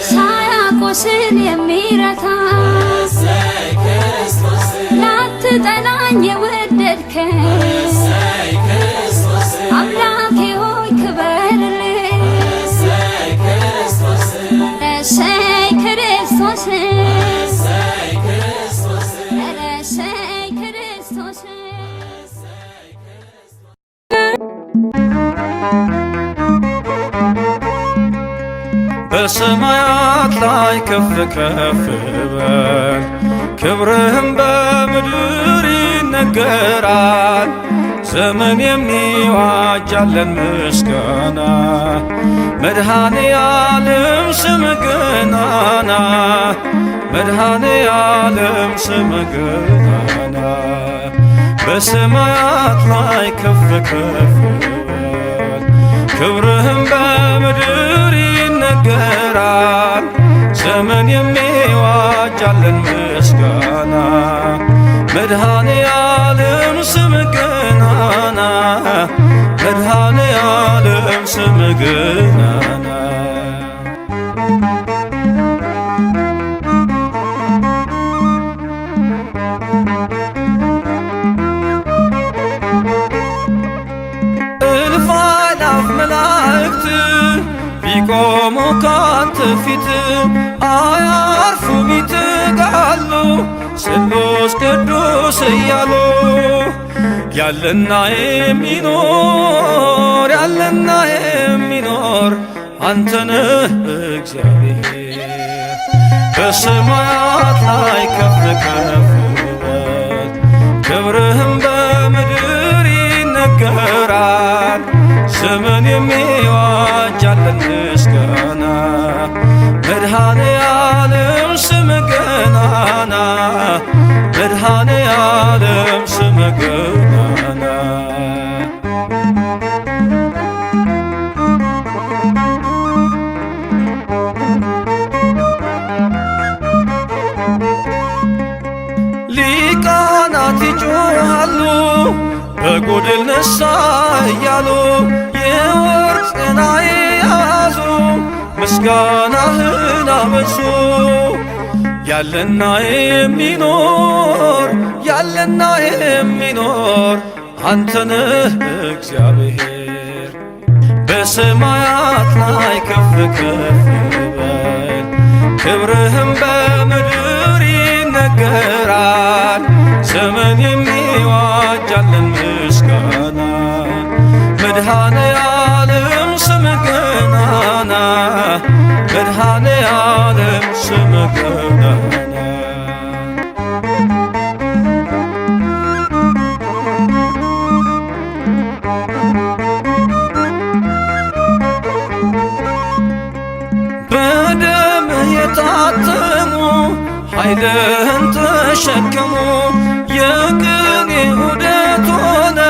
ሳያቆስል የሚረታ ላትጠላኝ የወደድከኝ አምላኬ ሆይ ክበርልኝ። እሰይ ክርስቶስ እሰይ ክርስቶስ በሰማያት ላይ ከፍ ከፍ በል ክብርህም በምድር ይነገራል። ዘመን የሚዋጃለን ምስጋና መድኃኔ ዓለም ስምህ ገናና መድኃኔ ዓለም ስምህ ገናና በሰማያት ላይ ከፍ ከፍ በል ክብርህም በምድር ይነገራል። ዘመን የሚዋጃለን ምስጋና መድኃኔ ዓለም ስምህ ገናና መድኃኔ ዓለም ስምህ ገናና እልፍ አእላፍ መላእክት ቢቆሙ ካንተ ፊት አያርፉም ይተጋሉ ስሉስ ቅዱስ እያሉ ያለና የሚኖር ያለና የሚኖር አንተነህ እግዚአብሔር። በሰማያት ላይ ከፍ ከፍ በል ክብርህም በምድር ይነገራል። ዘመን የሚዋጃለን ምስጋና መድኃኔ ዓለም ስምህ ገናና መድኃኔ ዓለም ስምህ ገናና ሊቃናት ይጮኻሉ በጎድል ነሣ እያሉ የወርቅ ጽና የያዙ ምስጋናህን አበዙ። ያለና የሚኖር ያለና የሚኖር አንተነህ እግዚአብሔር። በሰማያት ላይ ከፍ ከፍ በል ክብርህም በምድር ይነገራል። ዘመን የሚዋጃለን ምስጋና መድኃኔ ዓለም ስምህ ገናና መድኃኔ ዓለም ስምህ ገናና በደምህ የታተሙ ኃይልህን ተሸከሙ የቅኔ ዑደት ሆነ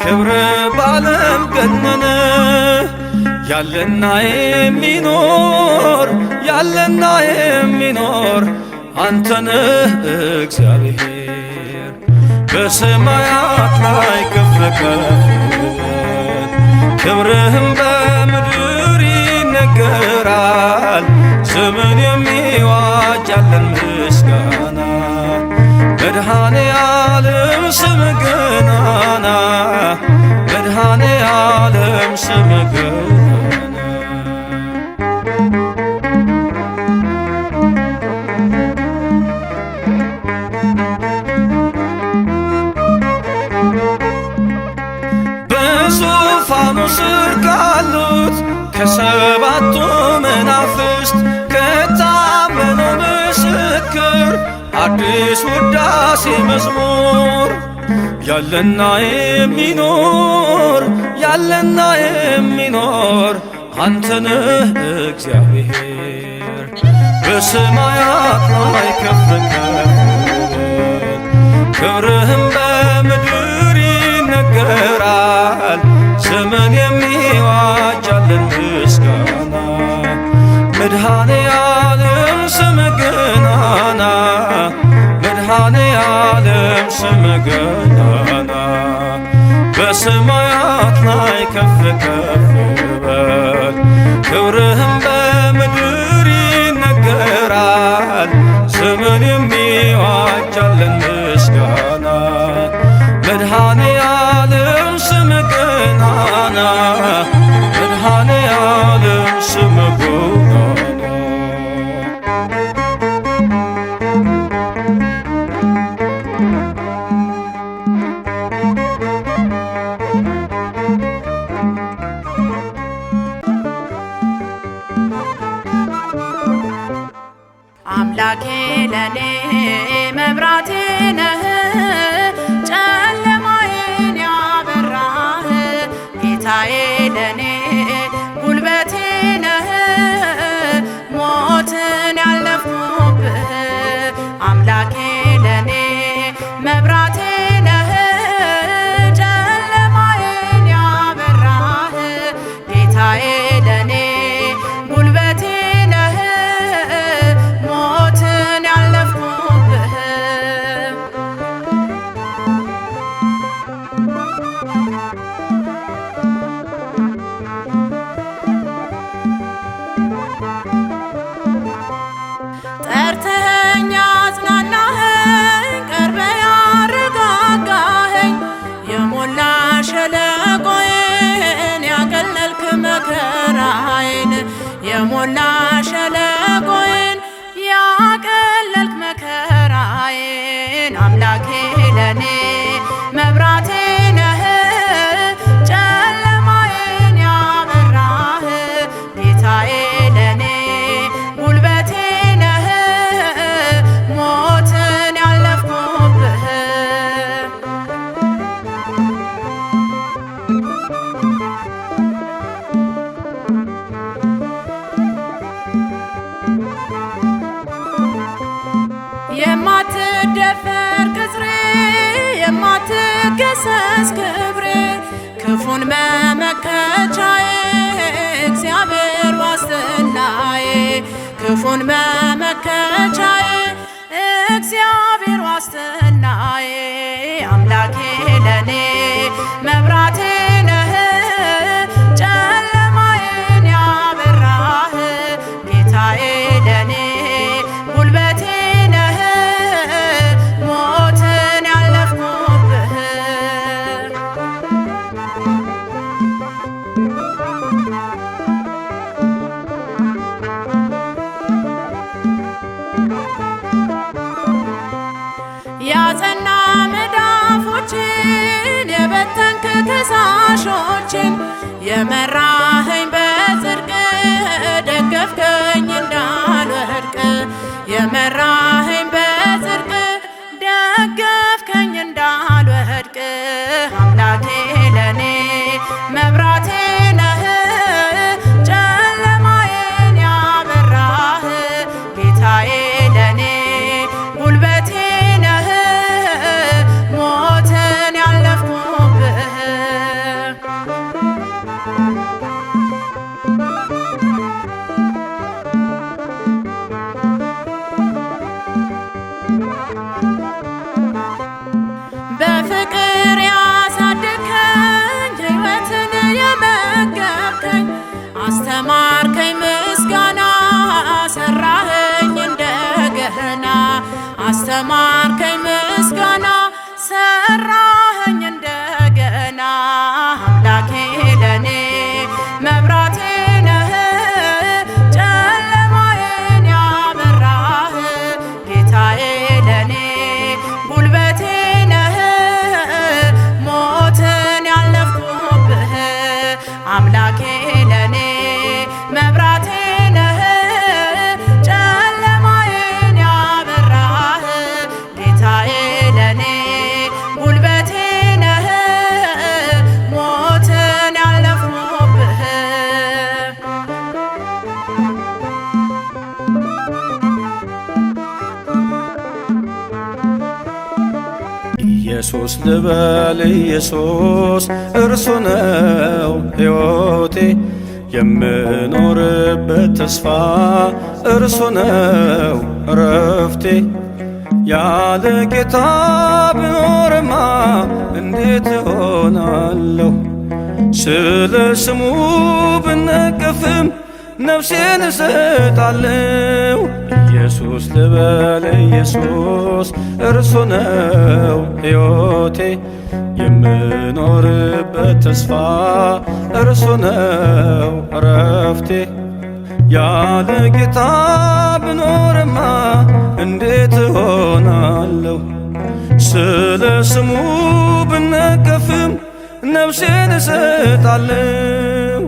ክብር ባለም ገነነ። ያለና የሚኖር ያለና የሚኖር አንተነህ እግዚአብሔር። በሰማያት ላይ ከፍ ከፍ በል ክብርህም በምድር ይነገራል። ዘመን የሚዋጃለን ምስጋና መድኃኔ ዓለም ስምህ ገናና መድኃኔ ዓለም ስምህ ገናና በዙፋኑ ስር ካሉት ከሰባቱ መናፍስት ከታመነው ምስክር አዲስ ውዳሴ መዝሙር ያለና የሚኖር ያለና የሚኖር አንተነህ እግዚአብሔር። በሰማያት ላይ ከፍ ከፍ በል ክብርህም በምድር ይነገራል። ዘመን የሚዋጃልን ምስጋና መድኃኔ ዓለም ስም ገናና መድኃኔ ዓለም ስም ገናና በሰማያት ላይ ከፍ ከፍ በል ክብርህም በምድር ይነገራል። ዘመን የሚዋጃልን ምስጋና መድኃኔ ዓለም ስም ገናና መድኃኔ ዓለም ስም ገናና አምላኬ ለኔ መብራቴ ነህ ጨለማዬን ያበራህ ጌታዬ ለኔ ጉልበቴ ነህ ሞትን ያለፍኩብህ አምላኬ ለኔ መብራቴ ነህ ጨለማዬን ያበራህ ጌታዬ ለኔ ጉልበቴ ነህ ሞትን ያለፍኩብህ ጠርተኸኝ አጽናናኸኝ ቀርበህ ያረጋጋኸኝ የሞላ ሸለቆዬን ያቀለልክ መከራዬን የሞላ ሸለቆዬን ያቀለልክ መከራዬን አምላኬ ለኔ መብራቴ ነህ ጨለማዬን ያበራህ ጌታዬ ለኔ ጉልበቴ ነህ ሞትን ያለፍኩብህ የማትደፈር ቅጽሬ የማትገሰስ ክብሬ ክፉን መመከቻዬ እግዚአብሔር ዋስትናዬ ክፉን መመከቻዬ እግዚአብሔር ዋስትናዬ አምላኬ ለኔ መብራቴ ነህ ጨለማዬን ያበራህ ጌታዬ ለኔ ጉልበቴ ነህ ሞትን ያለፍኩብህ ያጸና መዳፎችን የበተንክ ከሳሾችን የመራኸኝ በጽድቅ ደገፍከኝ እንዳልወድቅ የመራኸኝ በጽድቅ ደገፍከኝ እንዳልወድቅ አምላኬ ለኔ መብራቴ ነህ ጨለማዬን ያበራህ ጌታዬ ለኔ ጉልበቴ ነህ ሞትን ያለፍኩብህ በፍቅር ያሳደግከኝ ሕይወትን የመገብከኝ አስተማርከኝ ምስጋና ሰራኸኝ እንደገና አስተማርከኝ ምስጋና ሰራኸኝ እንደገና አምላኬ ለኔ መብራቴ ነህ ጨለማዬን ያበራህ ጌታዬ ለኔ ጉልበቴ ነህ ሞትን ያለፍኩብህ አምላኬ ለኔ መብራቴ ነህ ጨለማዬን ያበራህ ጌታዬ ለኔ ጉልበቴ ነህ ሞትን ያለፍኩብህ ኢየሱስ ልበል ኢየሱስ እርሱ ነው ሕይወቴ የምኖርበት ተስፋ እርሱ ነው እረፍቴ። ያለ ጌታ ብኖርማ እንዴት እሆናለሁ? ስለ ስሙ ብነቀፍም ነፍሴን እሰጣለሁ። ኢየሱስ ልበል ኢየሱስ እርሱ ነው ሕይወቴ የምኖርበት ተስፋ እርሱ ነው እረፍቴ። ያለ ጌታ ብኖርማ እንዴት እሆናለሁ? ስለ ስሙ ብነቀፍም ነፍሴን እሰጣለሁ።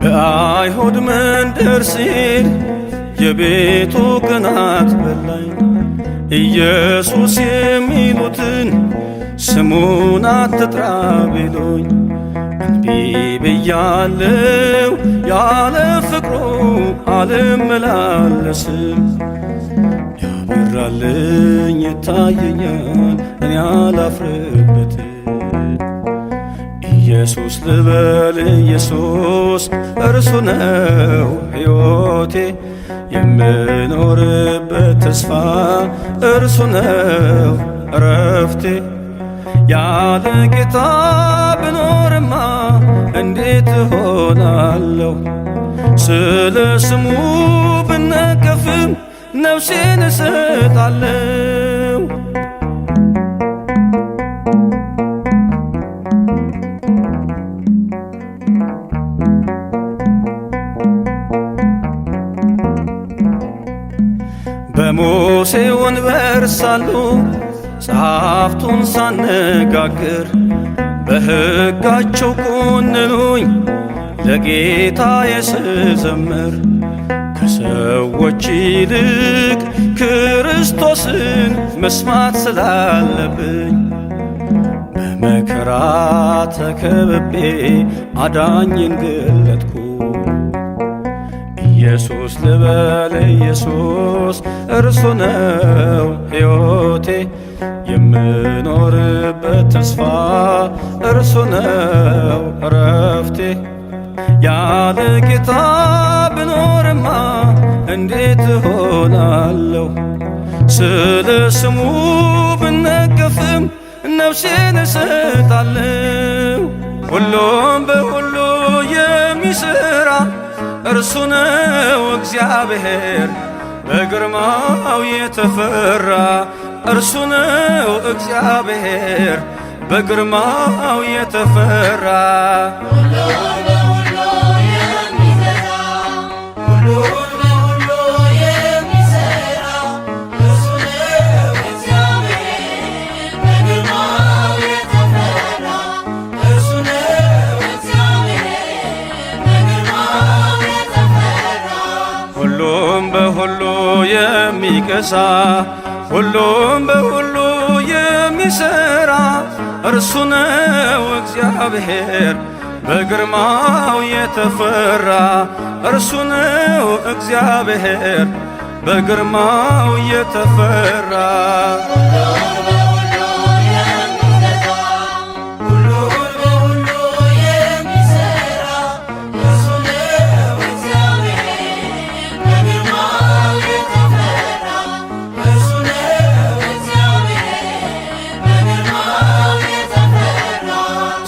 በአይሁድ መንደር ሲል የቤቱ ቅናት በላኝ። ኢየሱስ የሚሉትን ስሙን አትጥራ ቢሉኝ እንቢ ብያለው። ያለ ፍቅሩ አልመላለስም። ያበራልኝ ይታየኛል እኔ አላፍርበት። ኢየሱስ ልበል ኢየሱስ እርሱ ነው ሕይወቴ የምኖርበት ተስፋ እርሱ ነው እረፍቴ። ያለ ጌታ ብኖርማ እንዴት እሆናለሁ? ስለ ስሙ ብነቀፍም ነፍሴን እሰጣለሁ። በሙሴ ወንበር ሳሉ ጸሐፍቱን ሳነጋግር በሕጋቸው ኮንኑኝ ለጌታዬ ስዘምር። ከሰዎች ይልቅ ክርስቶስን መስማት ስላለብኝ በመከራ ተከብቤ አዳኝን ገለጥኩ። ኢየሱስ ልበል ኢየሱስ እርሱ ነው ሕይወቴ የምኖርበት ተስፋ እርሱ ነው እረፍቴ። ያለ ጌታ ብኖርማ እንዴት እሆናለሁ? ስለ ስሙ ብነቀፍም ነፍሴን እሰጣለሁ። ሁሉም በሁሉ የሚሠራ እርሱ ነው እግዚአብሔር በግርማው የተፈራ። እርሱ ነው እግዚአብሔር በግርማው የተፈራ። ሁሉም በሁሉ የሚገዛ ሁሉም በሁሉ የሚሠራ እርሱ ነው እግዚአብሔር በግርማው የተፈራ። እርሱ ነው እግዚአብሔር በግርማው የተፈራ።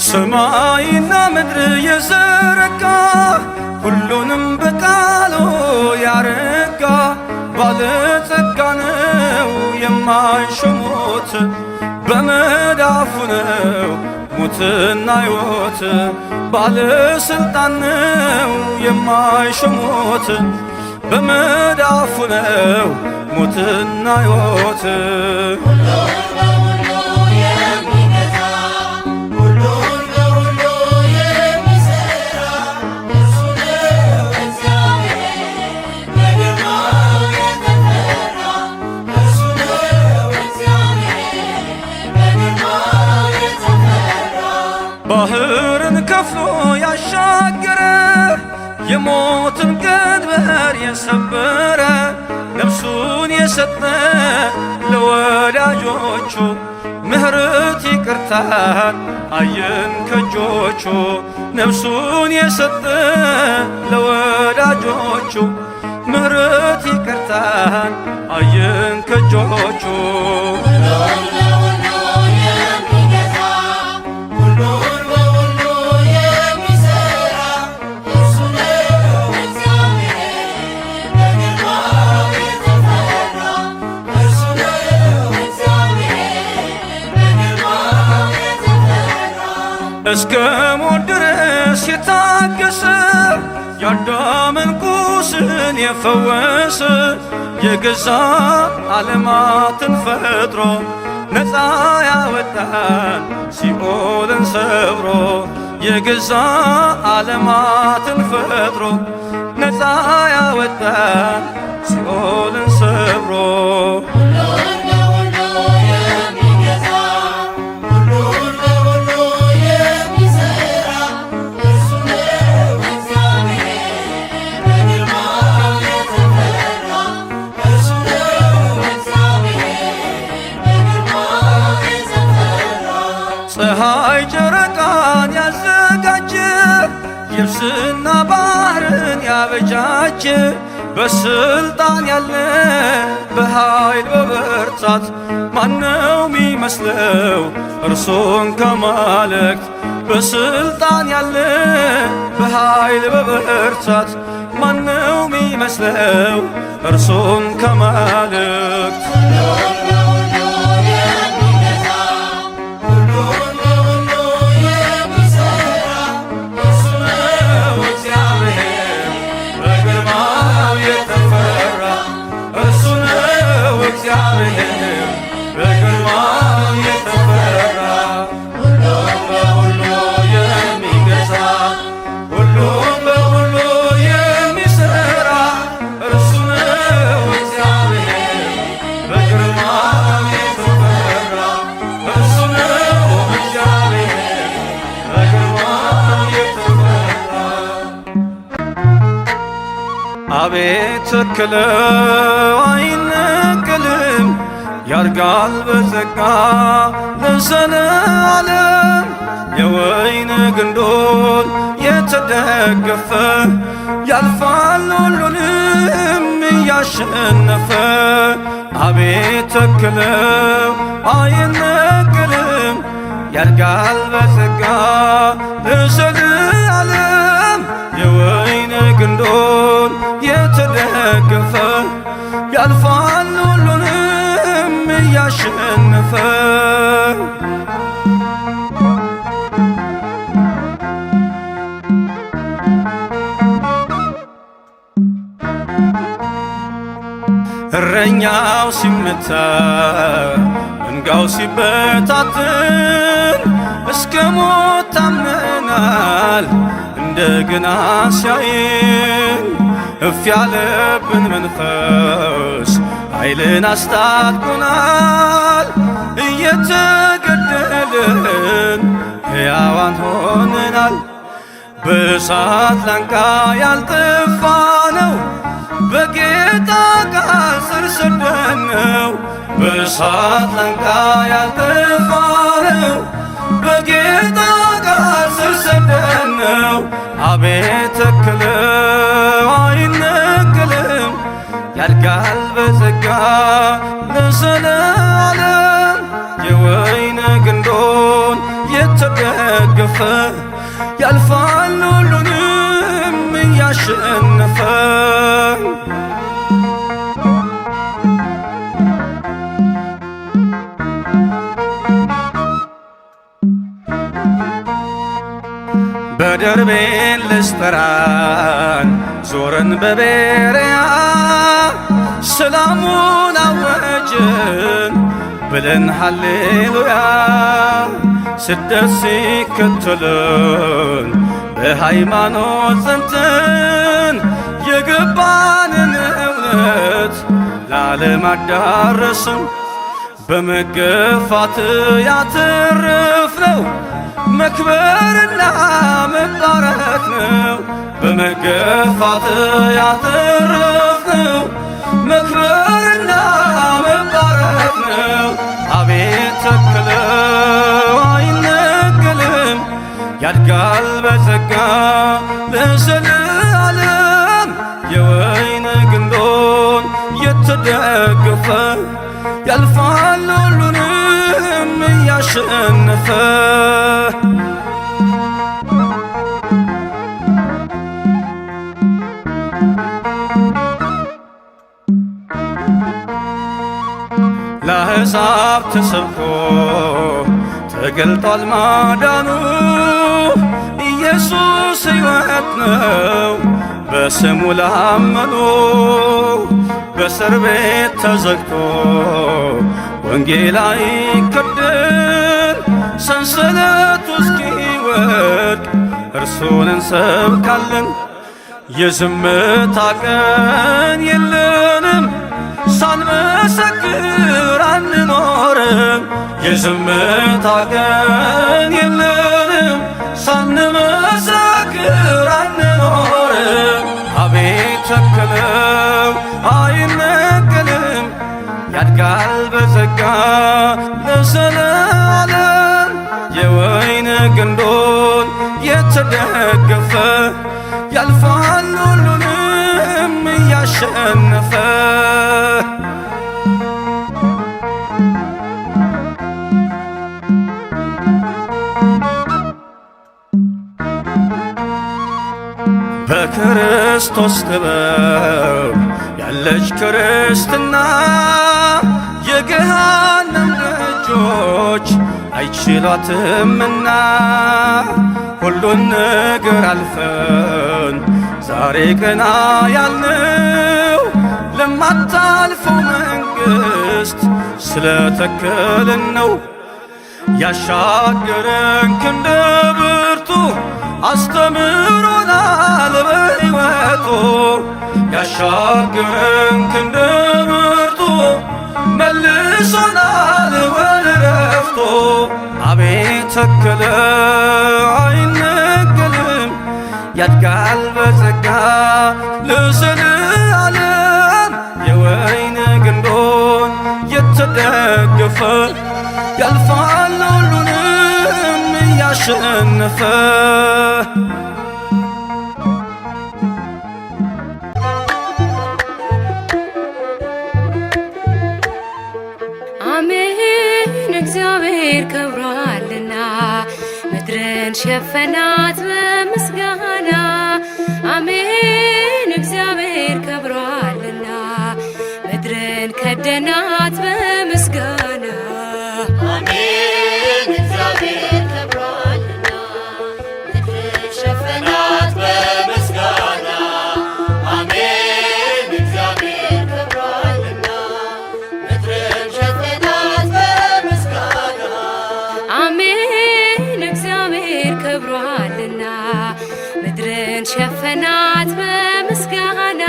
ሰማይና ምድር የዘረጋ ሁሉንም በቃሉ ያረጋ ባለጸጋ ነው የማይሾሙት። በመዳፉ ነው ሞትና ሕይወት ባለስልጣን ነው የማይሾሙት። በመዳፉ ነው ሞትና ሕይወት ባህርን የሞትን ቀንበር የሰበረ ነፍሱን የሰጠ ለወዳጆቹ ምሕረት ይቅርታን አየን ከእጆቹ ነፍሱን የሰጠ ለወዳጆቹ ምሕረት ይቅርታን አየን ከእጆቹ እስከ ሞት ድረስ የታገሰ የአዳምን ቁስል የፈወሰ የገዛ ዓለማትን ፈጥሮ ነፃ ያወጣን ሲኦልን ሰብሮ የገዛ ዓለማትን ፈጥሮ ነፃ ያወጣን ሲኦልን ሰብሮ ፀሐይ ጨረቃን ያዘጋጀ የብስና ባህርን ያበጃጀ በስልጣን ያለ በኃይል በብርታት ማነው ሚመስለው እርሱን ከማለክት በስልጣን ያለ በኃይል በብርታት ማነው ሚመስለው እርሱን ከማለክት አቤት ተክለው አይነቅልም ያርጋል በጸጋ ለዘለዓለም የወይን ግንዶን የተደገፈ ያልፋል ሁሉንም እያሸነፈ አቤት ተክለው አይነቅልም ያርጋል በጸጋ ለዘለዓለም የወይን ግንዶን የተደገፈ ያልፋል ሁሉንም እያሸነፈ እረኛው ሲመታ መንጋው ሲበታትን እስከ ሞት ታምነናል እንደገና ሲያየን እፍ ያለብን መንፈስ ኃይልን አስታጥቆናል እየተገደልን ሕያዋን ሆነናል በእሳት ላንቃ ያልጠፋ ነው በጌታ ቃል ስር ሰደነው በእሳት ላንቃ ያልጠፋ ነው በጌታ ቃል ስር ሰደነው አቤት ተክለው አይነቅልም ያድጋል በጸጋ ለዘለዓለም የወይን ግንዶን የተደገፈ ያልፋል ሁሉንም እያሸነፈ በደርቤን ልስጠራን ዞረን በቤርያ ሰላሙን አወጅን ብለን ሃሌሉያ ስደት ሲከተለን በሃይማኖት ጸንተን የገባንን እውነት ለዓለም አዳረስን በመገፋት ያተረፍነው መክበርና መባረክ ነው ከግፋት ያተረፍነው መክበርና መባረክ ነው። አቤት ተክለው አይነቀልም ያድጋል በጸጋ ለዘለዓለም የወይን ግንዶን የተደገፈ ያልፋል ሁሉንም እያሸነፈ ለአሕዛብ ተሰብኮ ተገልጧል ማዳኑ ኢየሱስ ሕይወት ነው በስሙ ላመኑ በእስር ቤት ተዘግቶ ወንጌል አይከደን ሰንሰለቱ እስኪወድቅ እርሱን እንሰብካለን። የዝምታ ቀን የለንም ሳንመሰክር አንኖርም። የዝምታ ቀን የለንም ሳንመሰክር አንኖርም። አቤት ተክለው አይነቀልም ያድጋል በጸጋ ለዘለዓለም የወይን ግንዶን የተደገፈ ያልፋል ሁሉንም እያሸነፈ በክርስቶስ ጥበብ ያለች ክርስትና የገሃነም ደጆች አይችሏትምና ሁሉን ነገር አልፈን ዛሬ ቀና ያልነው ለማታልፈው መንግሥት ስለተከልን ነው። ያሻገረን ክንደ ብርቱ አስተምሮናል በሕይወቱ ያሻገረን ክንደ ብርቱ መልሶናል ወደ ዕረፍቱ። አቤት ተክለው አይነቀልም ያድጋል በጸጋ ለዘለዓለም የወይን ግንዶን የተደገፈ ያልፋል ሁሉንም እያሸነፈ አሜን እግዚአብሔር ከብሯልና ምድርን ሸፈናት በምስጋና አሜን እግዚአብሔር ከብሯልና ምድርን ከደናት በምስጋና አሜን እግዚአብሔር ከብሯልና ምድርን ሸፈናት በምስጋና አሜን እግዚአብሔር ከብሯልና ምድርን ሸፈናት በምስጋና አሜን እግዚአብሔር ከብሯልና ምድርን ሸፈናት በምስጋና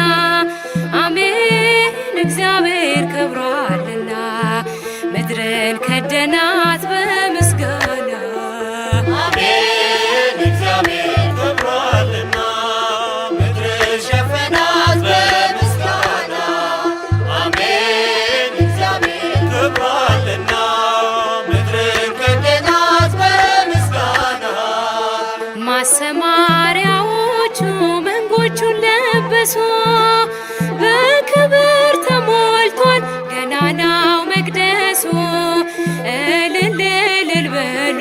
አሜን እግዚአብሔር ከብሯልና ምድርን ከደናት በምስጋና አሜን እግዚአብሔር ከብሯልና ምድርን ሸፈናት በምስጋና አሜን እግዚአብሔር ከብሯልና ምድርን ከደናት በምስጋና ማሰማሪያዎቹ መንጎቹን ለበሱ በክብር ተሞልቷል ገናናው መቅደሱ እልል እልል በሉ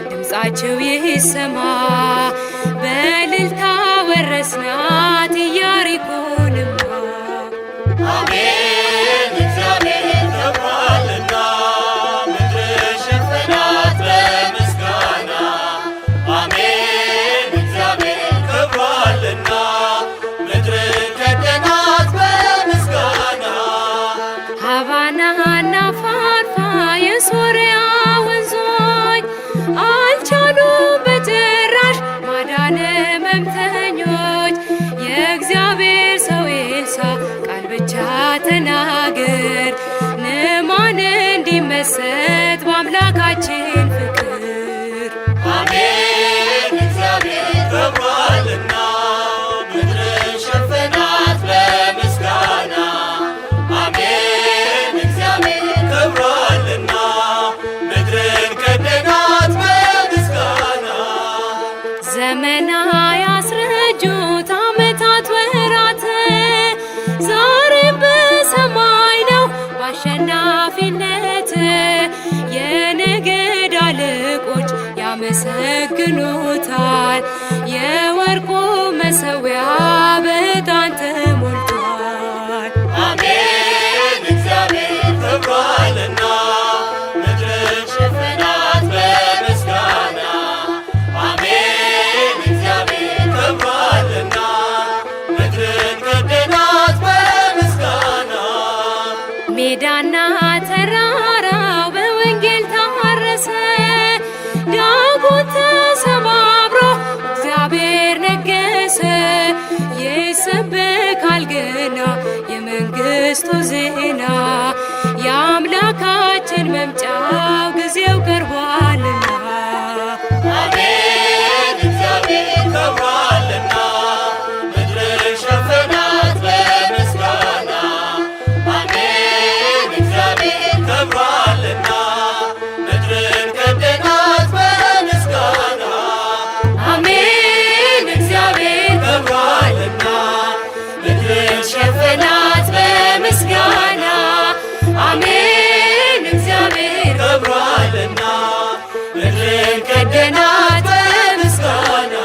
ድምፃቸው ይሰማ በእልልታ ወረስናት ኢያሪኮንማ አሜን እግዚአብሔር ከብሯልና ምድርን ሸፈናት በምስጋና አሜን እግዚአብሔር ከብሯልና ምድርን ከደናት በምስጋና ሀቫናና ፋርፋ የሶርያ ወንዞች አልቻሉም በጭራሽ ማዳን ሕመምተኞች የእግዚአብሔር ሰው ኤልሳዕ ቃል ብቻ ተናገር ንዕማን እንዲመሰጥ በአምላካችን ፍቅር አሜን እግዚአብሔር ከብሯልና ምድርን ሜዳና ተራራው በወንጌል ታረሰ። ዳጎን ተሰባብሮ እግዚአብሔር ነገሰ። ይሰበካል ገና የመንግሥቱ ዜና የአምላካችን መምጫው ጊዜው ቀርቧልና። አሜን እግዚአብሔር ከብሯልና ምድር ሸፈናት በምስጋና። አሜን እግዚአብሔር ከብሯልና ምድርን ከደናት በምስጋና። አሜን እግዚአብሔር ከብሯልና ምድርን ሸፈናት በምስጋና። አሜን እግዚአብሔር ከብሯልና ምድርን ከደናት በምስጋና።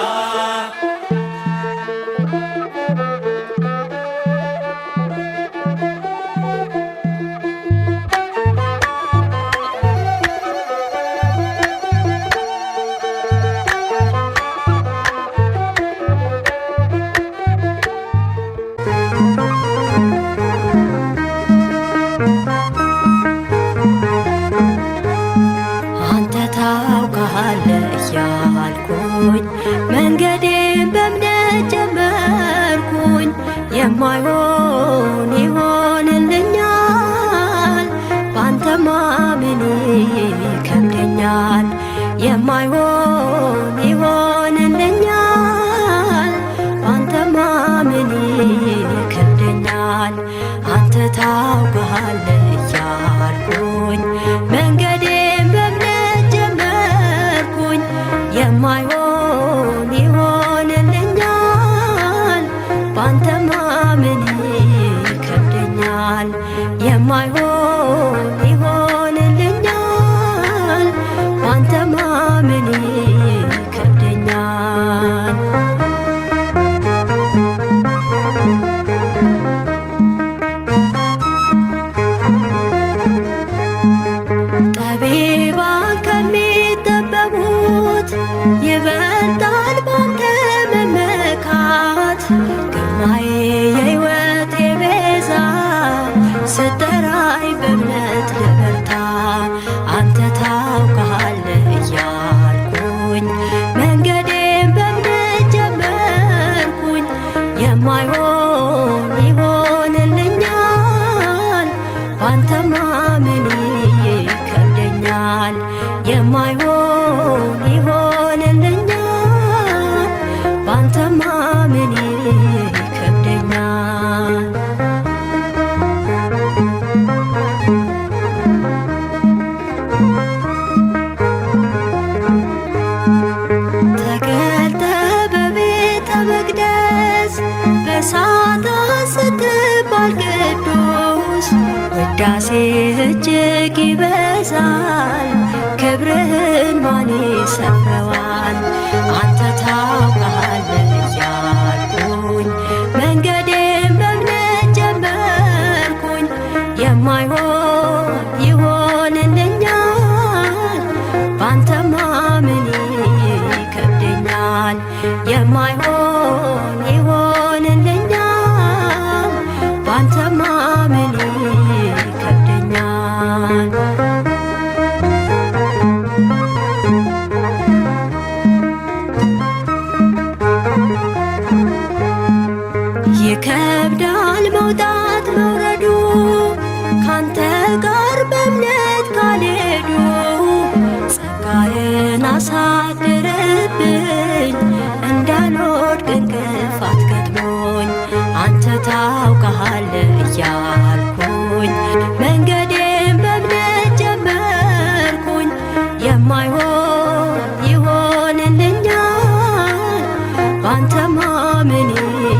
አንተ ታውቃለህ እያልኩኝ መንገዴን በእምነት ጀመርኩኝ። የማይሆን ይሆንልኛል ባንተ ማመኔ ይከብደኛል። የማይሆን ይሆንልኛል ባንተ ማመኔ ይከብደኛል። አንተ ታውቃለህ እያልኩኝ መንገዴን በእምነት ጀመርኩኝ። የማይሆን ይሆንልኛል ባንተ ማመኔ ይከብደኛል። የማይሆን ይሆንልኛል ባንተ ማመኔ ይከብደኛል። ጠቢባን ከሚጠበቡት ይበልጣል ባንተ መመካት። ግርማዬ የሕይወቴ ቤዛ ስጠራኝ በእምነት ልበርታ። አንተ ታውቃለህ እያልኩኝ መንገዴን በእምነት ጀመርኩኝ። የማይሆን ይሆንልኛል ባንተ ማመኔ ይከብደኛል። የማይሆን ይሆንልኛል ባንተ ማመኔ ይከብደኛል። ተገልጠ በቤተ መቅደስ በሳታን ስትባል ቅዱስ ውዳሴ እጅግ ይበዛል። ክብርህን ማን ይሰብረዋል? አንተ ታውቃለህ እያልኩኝ መንገዴን በእምነት ጀመርኩኝ። የማይሆን ይሆንልኛል ባንተ ማመኔ ይከብደኛል። የማይሆን ይሆንልኛል ባንተ ማመኔ ይከብደኛል። ይከብዳል መውጣት መውረዱ ካንተ ጋር በእምነት ካልሄዱ። ጸጋዬን አሳድርብኝ እንዳልወድቅ እንቅፋት ገጥሞኝ። አንተ ታውቃለህ እያልኩኝ መንገዴን በእምነት ጀመርኩኝ። የማይሆን ይሆንልኛል ባንተ ማመኔ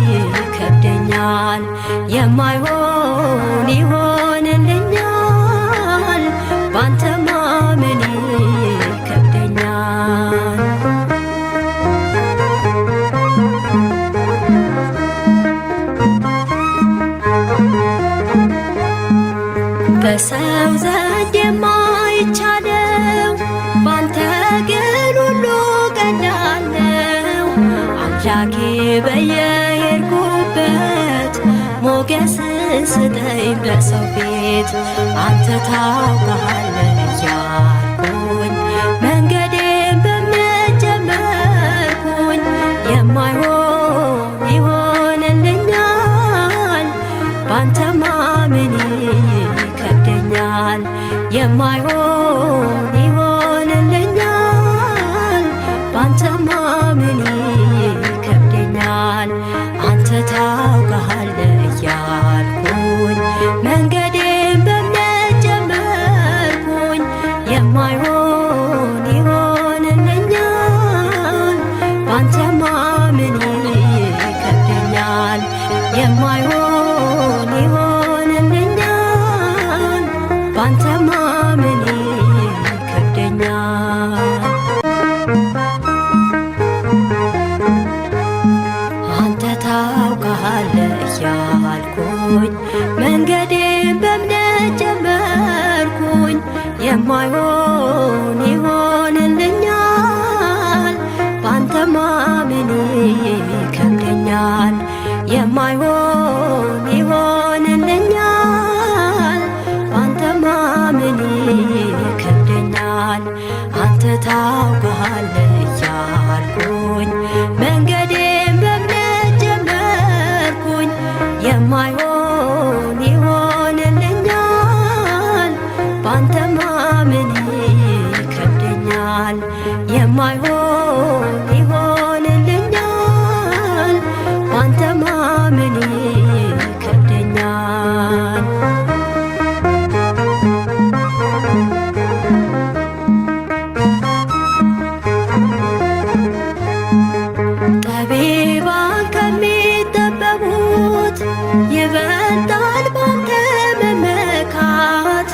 ይከብደኛል። የማይሆን ይሆንልኛል ባንተ ማመኔ ይከብደኛል። በሰው ዘንድ የማይቻለው ባንተ ግን ሁሉ ቀላል ነው። አምላኬ በየሄድኩበት ሞገስ ስጠኝ በሰው ፊት አንተ ታውቃለህ እያልኩኝ መንገዴን በእምነት ጀመርኩኝ። የማይሆን ይሆንልኛል ባንተ ማመን ይከብደኛል። የማይሆን ይሆንልኛል ባንተ ማመን ይከብደኛል። አንተ ታውቃለህ እያልኩኝ መንገዴን በእምነት ጀመርኩኝ። የማይሆን ይሆንልኛል ባንተ ማመን ይከብደኛል። የማይሆን ይሆንልኛል ባንተ ማመን ይከብደኛል። አንተ ታውቃለህ እያልኩኝ መንገዴን በእምነት ጀመርኩኝ። የማይሆን ይሆንልኛል ባንተ ማመን ይከብደኛል። የማይሆን ይሆንልኛል ባንተ ማመን ይከብደኛል። አንተ ታውቃለህ እያልኩኝ መንገዴን በእምነት ጀመርኩኝ። የማይሆን ይሆንልኛል ባንተ ማመን ይከብደኛል። የማይሆን ይሆንልኛል ባንተ ማመን ይከብደኛል። ጠቢባን ከሚጠበቡት ይበልጣል ባንተ መመካት።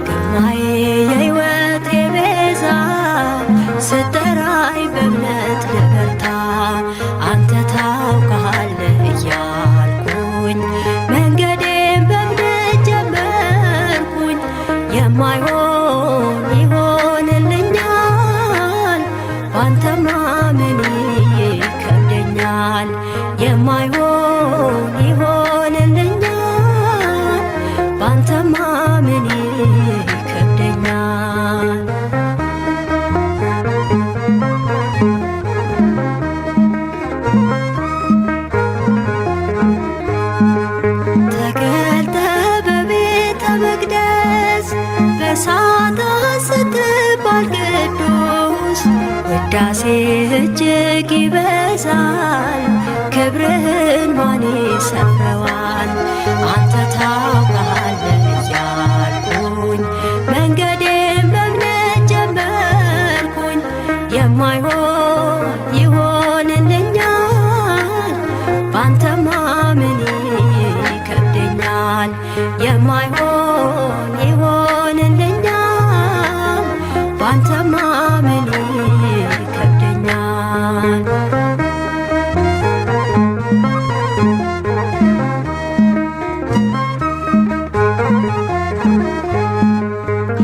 ግርማዬ የሕይወቴ ቤዛ ስጠራኝ በእምነት ልበርታ። አንተ ታውቃለህ እያልኩኝ መንገዴን በእምነት ጀመርኩኝ። የማይሆን ይሆንልኛል ባንተ ማመን ይከብደኛል። የማይሆን ይሆንልኛል ባንተ ማመን ይከብደኛል። ተገልጠ በቤተ መቅደስ በሳጥን ስትባል ቅዱስ ውዳሴ እጅግ ይበዛል። ክብርህን ማን ይሰፍረዋል? አንተ ታውቃለህ እያልኩኝ መንገዴን በእምነት ጀመርኩኝ። የማይሆን ይሆንልኛል ባንተ ማመን ይከብደኛል። የማይሆን ይሆንልኛል ባንተ ማመን ይከብደኛል።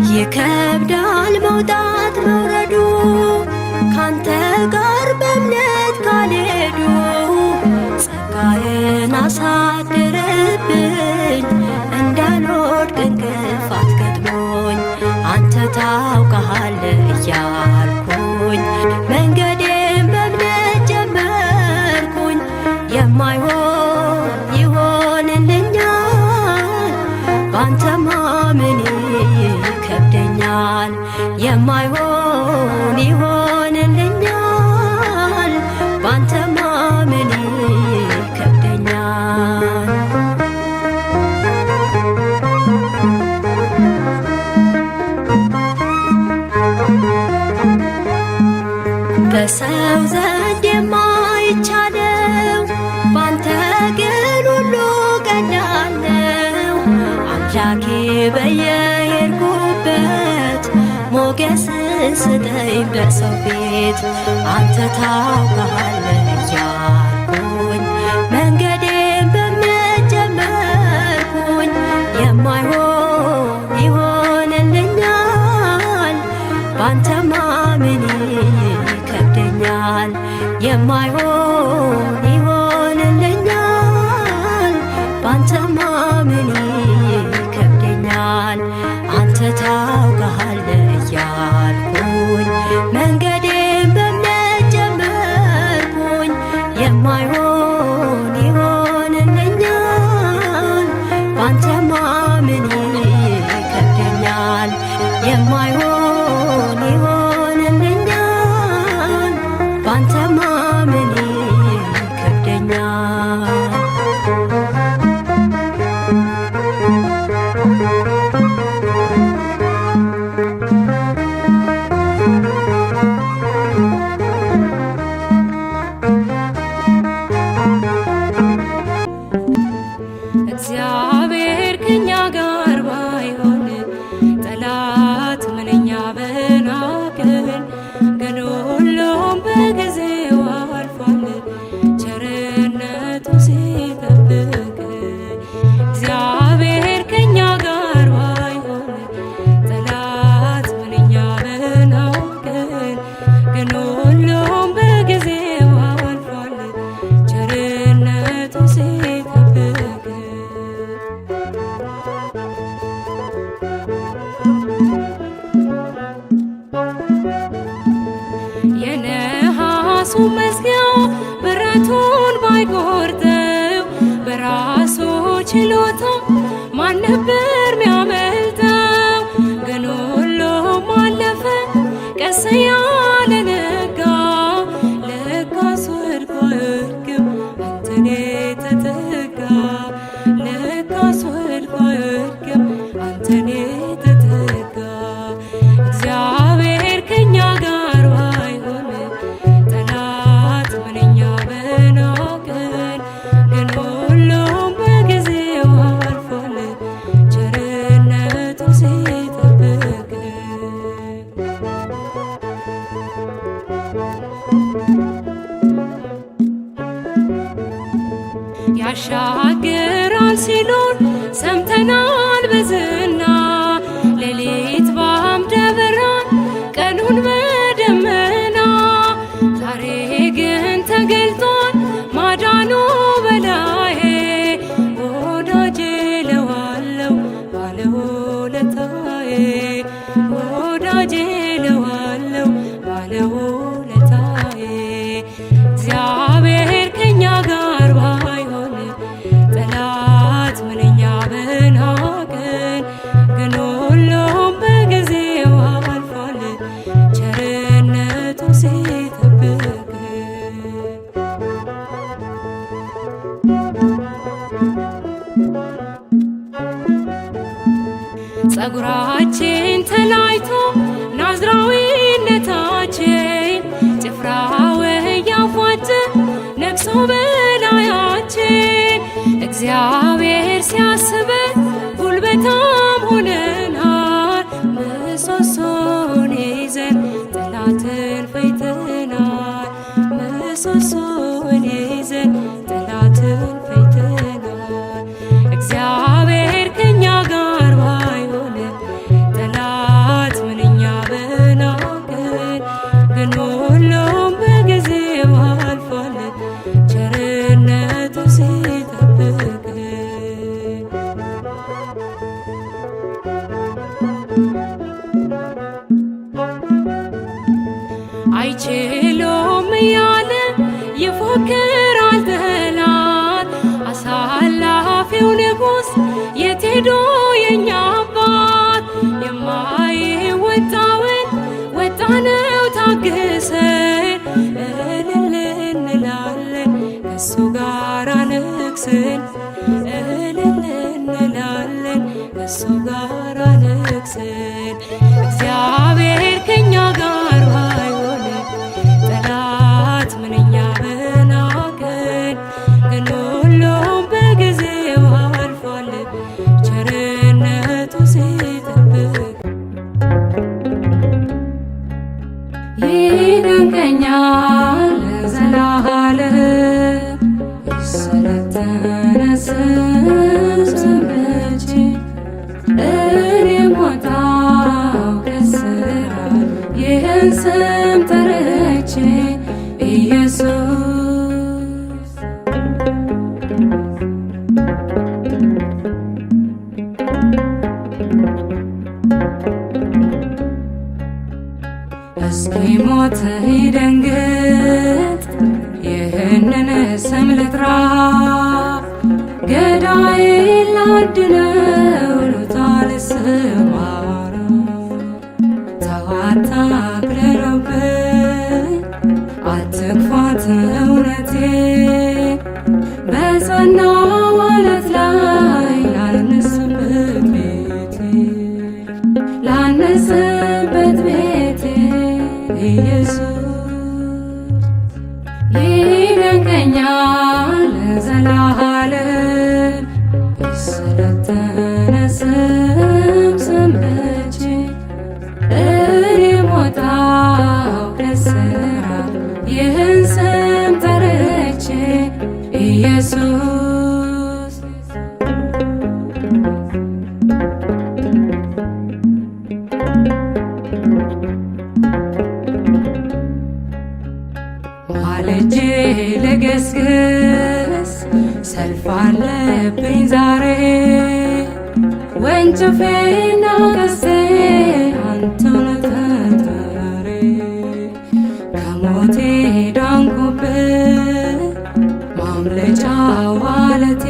ይከብዳል መውጣት መውረዱ ካንተ ጋር በእምነት ካልሄዱ። ጸጋዬን አሳድርብኝ እንዳልወድቅ እንቅፋት ገጥሞኝ። አንተ ታውቃለህ እያልኩኝ መንገዴን በእምነት ጀመርኩኝ። የማይሆን ይሆንልኛል ባንተ ማመን ይከብደኛል። የማይሆን ይሆንልኛል ባንተ ማመን ይከብደኛል። በሰው ዘንድ የማይቻለው ባንተ ግን ሁሉ ቀላል ነው። አምላኬ በየሄድኩበት ሞገስ ስጠኝ በሰው ፊት አንተ ታውቃለህ እያልኩኝ መንገዴን በእምነት ጀመርኩኝ። የማይሆን ይሆንልኛል ባንተ ማመን ይከብደኛል። የማይሆን ይሆንልኛል ባንተ ማመን ማን ነበር ሚያመልጠው? ግን ሁሉም አለፈ ቀስ እያለ ነጋ። ለካስ ወድቆ አይወድቅም አንተን የተጠጋ። ለካስ ወድቆ አይወድቅም አንተን የተጠጋ። እግዚአብሔር ከኛ ጋር ባይሆን ጠላት ምንኛ በናቀን። ግን ሁሉም በጊዜው አልፏል ቸርነቱ ሲጠብቀን። ያሻግራል ሲሉን ሰምተናል በዝና። ሌሊት በአምደ ብርሃን ቀኑን በደመና። ዛሬ ግን ተገልጧል ማዳኑ በላዬ። ወዳጄ እለዋለሁ ባለውለታዬ። ወዳጄ እለዋለሁ ባለውለታዬ። እግዚአብሔር ከኛ ጋር ባይሆን ጠላት ምንኛ በናቀን። ግን ሁሉም በጊዜው አልፏል ቸርነቱ ሲጠብቀን። ጸጉራችን ተላይቶ ናዝራዊነታችን ጭፍራው እያፏጨ ነግሶ በላያችን። እግዚአብሔር ሲያስበን ጉልበታም ሆነናል። ምሰሶን ይዘን ጠላትን ፈይተናል። ምሰሶን ይዘን ጠላትን ፈይተናል። እግዚአብሔር ከኛ ጋር ባይሆን ጠላት ምንኛ በናቀን። ግን ሁሉም በጊዜው አልፏል ቸርነቱ ሲጠብቀን። አይችሉም እያለ ይፎክራል ጠላት። አሳላፊው ንጉሥ የት ሄዶ የኛ አባት? የማይወጣውን ወጣነው ታግሰን። እልል እንላለን ከሱ ጋር ነግሰን። እልል እንላለን ከሱ ጋር ነግሰን። እግዚአብሔር ከኛ ጋር ባይሆን ጠላት ምንኛ በናቀን። ግን ሁሉም በጊዜው አልፏል ቸርነቱ ሲጠብቀን። ይደንቀኛል ለዘላለም የሰለጠነ ስም ሰምቼ። እኔም ወጣሁ ደስ ይላል ይህን ስም ጠርቼ። ኢየሱስ እስኪ ሞት ይደንግጥ ይህንን ስም ልጥራ። ገዳይ ላድነው ሉታል ስማራ። ተው አታግርርብኝ አትግፋት እውነቴ። በጸናው ዓለት ላይ ላንስበት ቤቴ። ላንስበት ቤቴ ኢየሱስ ይደንቀኛል ዘላለም የሰለጠነ ስም ሰምቼ። እኔም ወጣሁ ለሥራ ይህን ስም ጠርቼ። ኢየሱስ ማልጄ ልገስግስ ሰልፍ አለብኝ ዛሬ። ወንጭፌና ቀስቴ አንተን ተጠሪ። ከሞቴ ዳንኩብህ ማምለጫ ዋለቴ።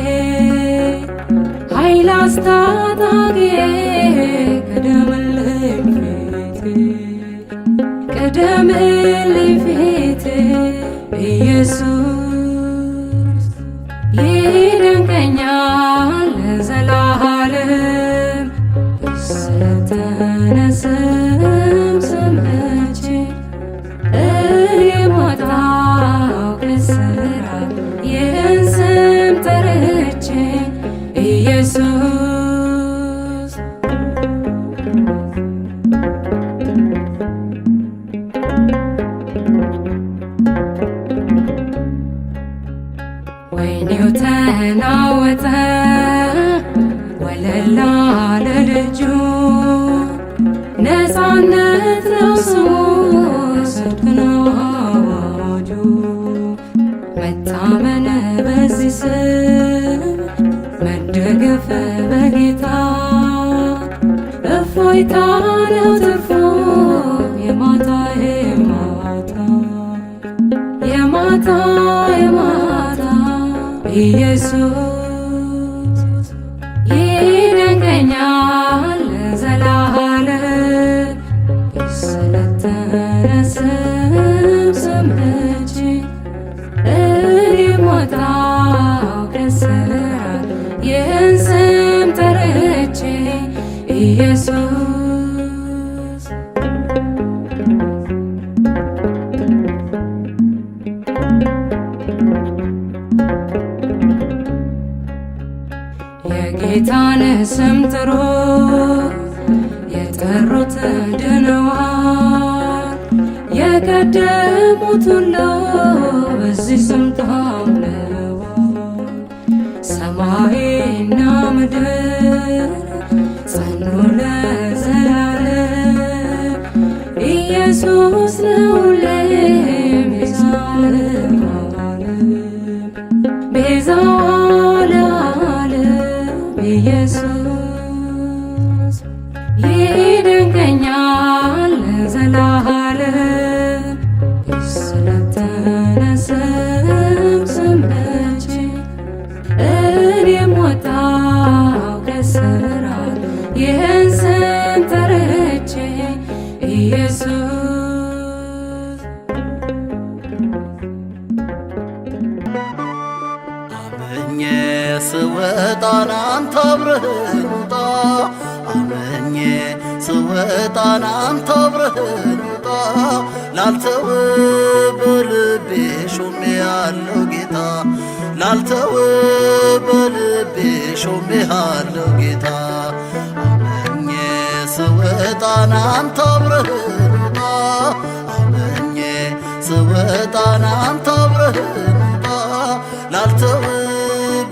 ኃይል አስታጣቂዬ ቅደምልኝ ፊቴ ቅደምልኝ ፊቴ ኢየሱስ ይደንቀኛል ለዘላለም ስለተነስም ስምቼ እኔ ወጣሁ ከእስራት ይህን ስም ጠርቼ ኢየሱስ ወይኔው ተናወጠ ወለል አለ ልጁ ነፃነት ነው ስሙ ጽድቅ ነው አዋጁ መታመን በዚህ ስም መደገፍ በጌታ እፎይታ ነው ትርፉ የማታ የማታ የማታ የማታ ኢየሱስ ይደንቀኛል ለዘላለም ስለተነስም ስምቼ እኔም ወጣሁ ከእስራት ይህን ስም ጠርቼ ኢየሱስ የጌታን ስም ጥሩ የጠሩት ድነዋል የቀደሙት ሁሉ በዚህ ስም ታምነዋል ሰማይና ምድር ጸኑ ለዘላለም ኢየሱስ ነው ሁሌም ቤዛ ለዓለም ቤዛ ለዓለም ኢየሱስ ይደንቀኛል ለዘላለም ስለተነስም ስምቼ እኔም ወጣሁ ከእስራት ይህን ስም ጠርቼ ኢየሱስ አምኜ ስወጣ ናንተ አብረኸኝ ውጣ አምኜ ስወጣ ናንተ አብረኸኝ ውጣ ላልተው በልቤ ሾሜሃለሁ ጌታ ላልተው በልቤ ሾሜሃለሁ ጌታ አምኜ ስወጣ ናንተ አብረኸኝ ውጣ አምኜ ስወጣ ናንተ አብረኸኝ ውጣ ላልተው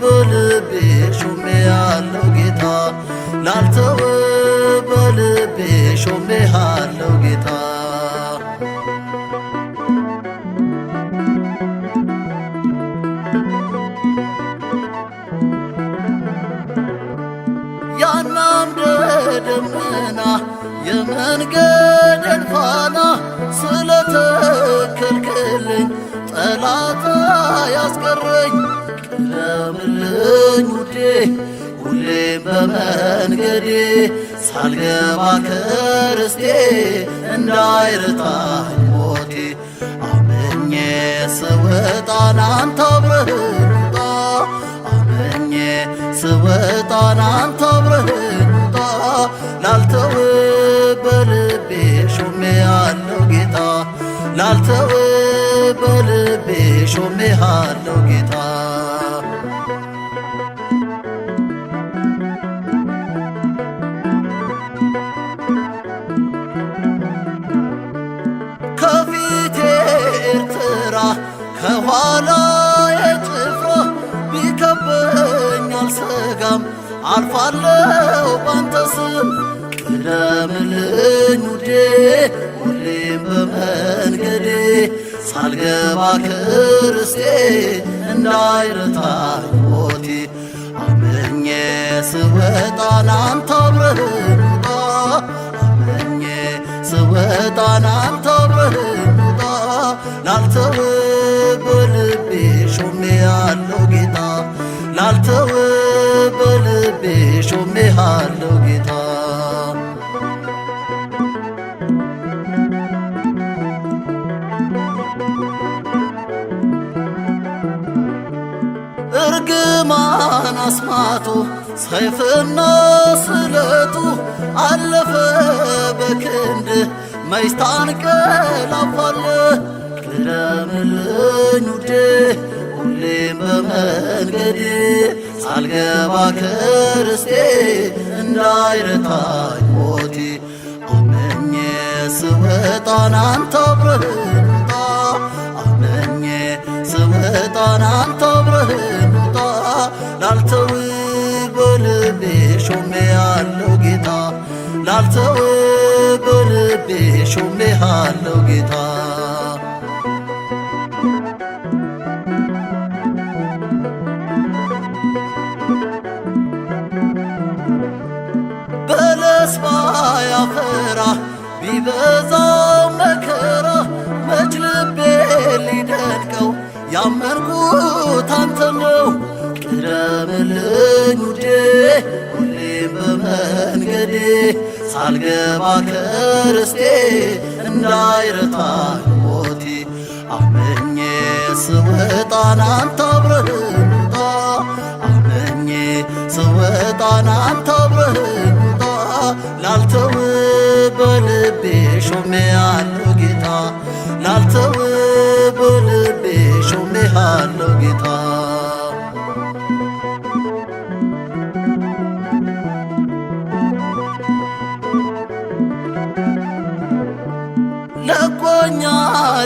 በልቤ ሾሜሃለሁ ጌታ ላልተው በልቤ ሾሜሃለሁ ጌታ ያናምደ ደመና የመንገድን ፋና ስለተከልክልኝ ጠላታ ያስቀረኝ ቅደምልኝ ውዴ ሁሌም በመንገዴ ሳልገባ ከርስቴ እንዳይረታኝ ሞቴ አምኜ ስወጣ ናንተ አብረኸኝ ውጣ አምኜ ስወጣ ናንተ አብረኸኝ ውጣ ላልተው በልቤ ሾሜሃለሁ ጌታ ላልተው በልቤ ሾሜሃለሁ ጌታ ከፊቴ ኤርትራ ከኋላ የጭፍራ ቢከበኝ አልሰጋም አልፋለሁ ባንተ ስም ቅደምልኝ ውዴ ሁሌም በመንገዴ ሳልገባ ከርስቴ እንዳይረታኝ ሞቴ አምኜ ስወጣ ናንተ አብረኸኝ ውጣ አምኜ ስወጣ ናንተ አብረኸኝ ውጣ ላልተው በልቤ ሾሜሃለሁ ጌታ ላልተው በልቤ በልቤ ሾሜሃለሁ ጌታ። እርግማን አስማቱ ሰይፍና ስለቱ አለፈ በክንድ መች ታንቀላፋለህ? ቅደምልኝ ውዴ ሁሌም በመንገዴ ሳልገባ ከርስቴ እንዳይረታኝ ሞቴ። አምኜ ስወጣ ናንተ አብረኸኝ ውጣ፣ አምኜ ስወጣ ናንተ አብረኸኝ ውጣ። ላልተው በልቤ ሾሜሃለሁ ጌታ፣ ላልተው በልቤ ሾሜሃለሁ ጌታ። በለስ ባያፈራ ቢበዛው መከራ መች ልቤ ሊደንቀው ያመንኩት አንተ ነው። ቅደምልኝ ውዴ ሁሌም በመንገዴ ሳልገባ ከርስቴ እንዳይረታኝ ሞቴ። አምኜ ስወጣ ናንተ አብረኸኝ ውጣ፣ አምኜ ስወጣ ናንተ አብረኸኝ ውጣ። ላልተው በልቤ ሾሜሃለሁ ጌታ፣ ላልተው በልቤ ሾሜሃለሁ ጌታ። ለቆኛ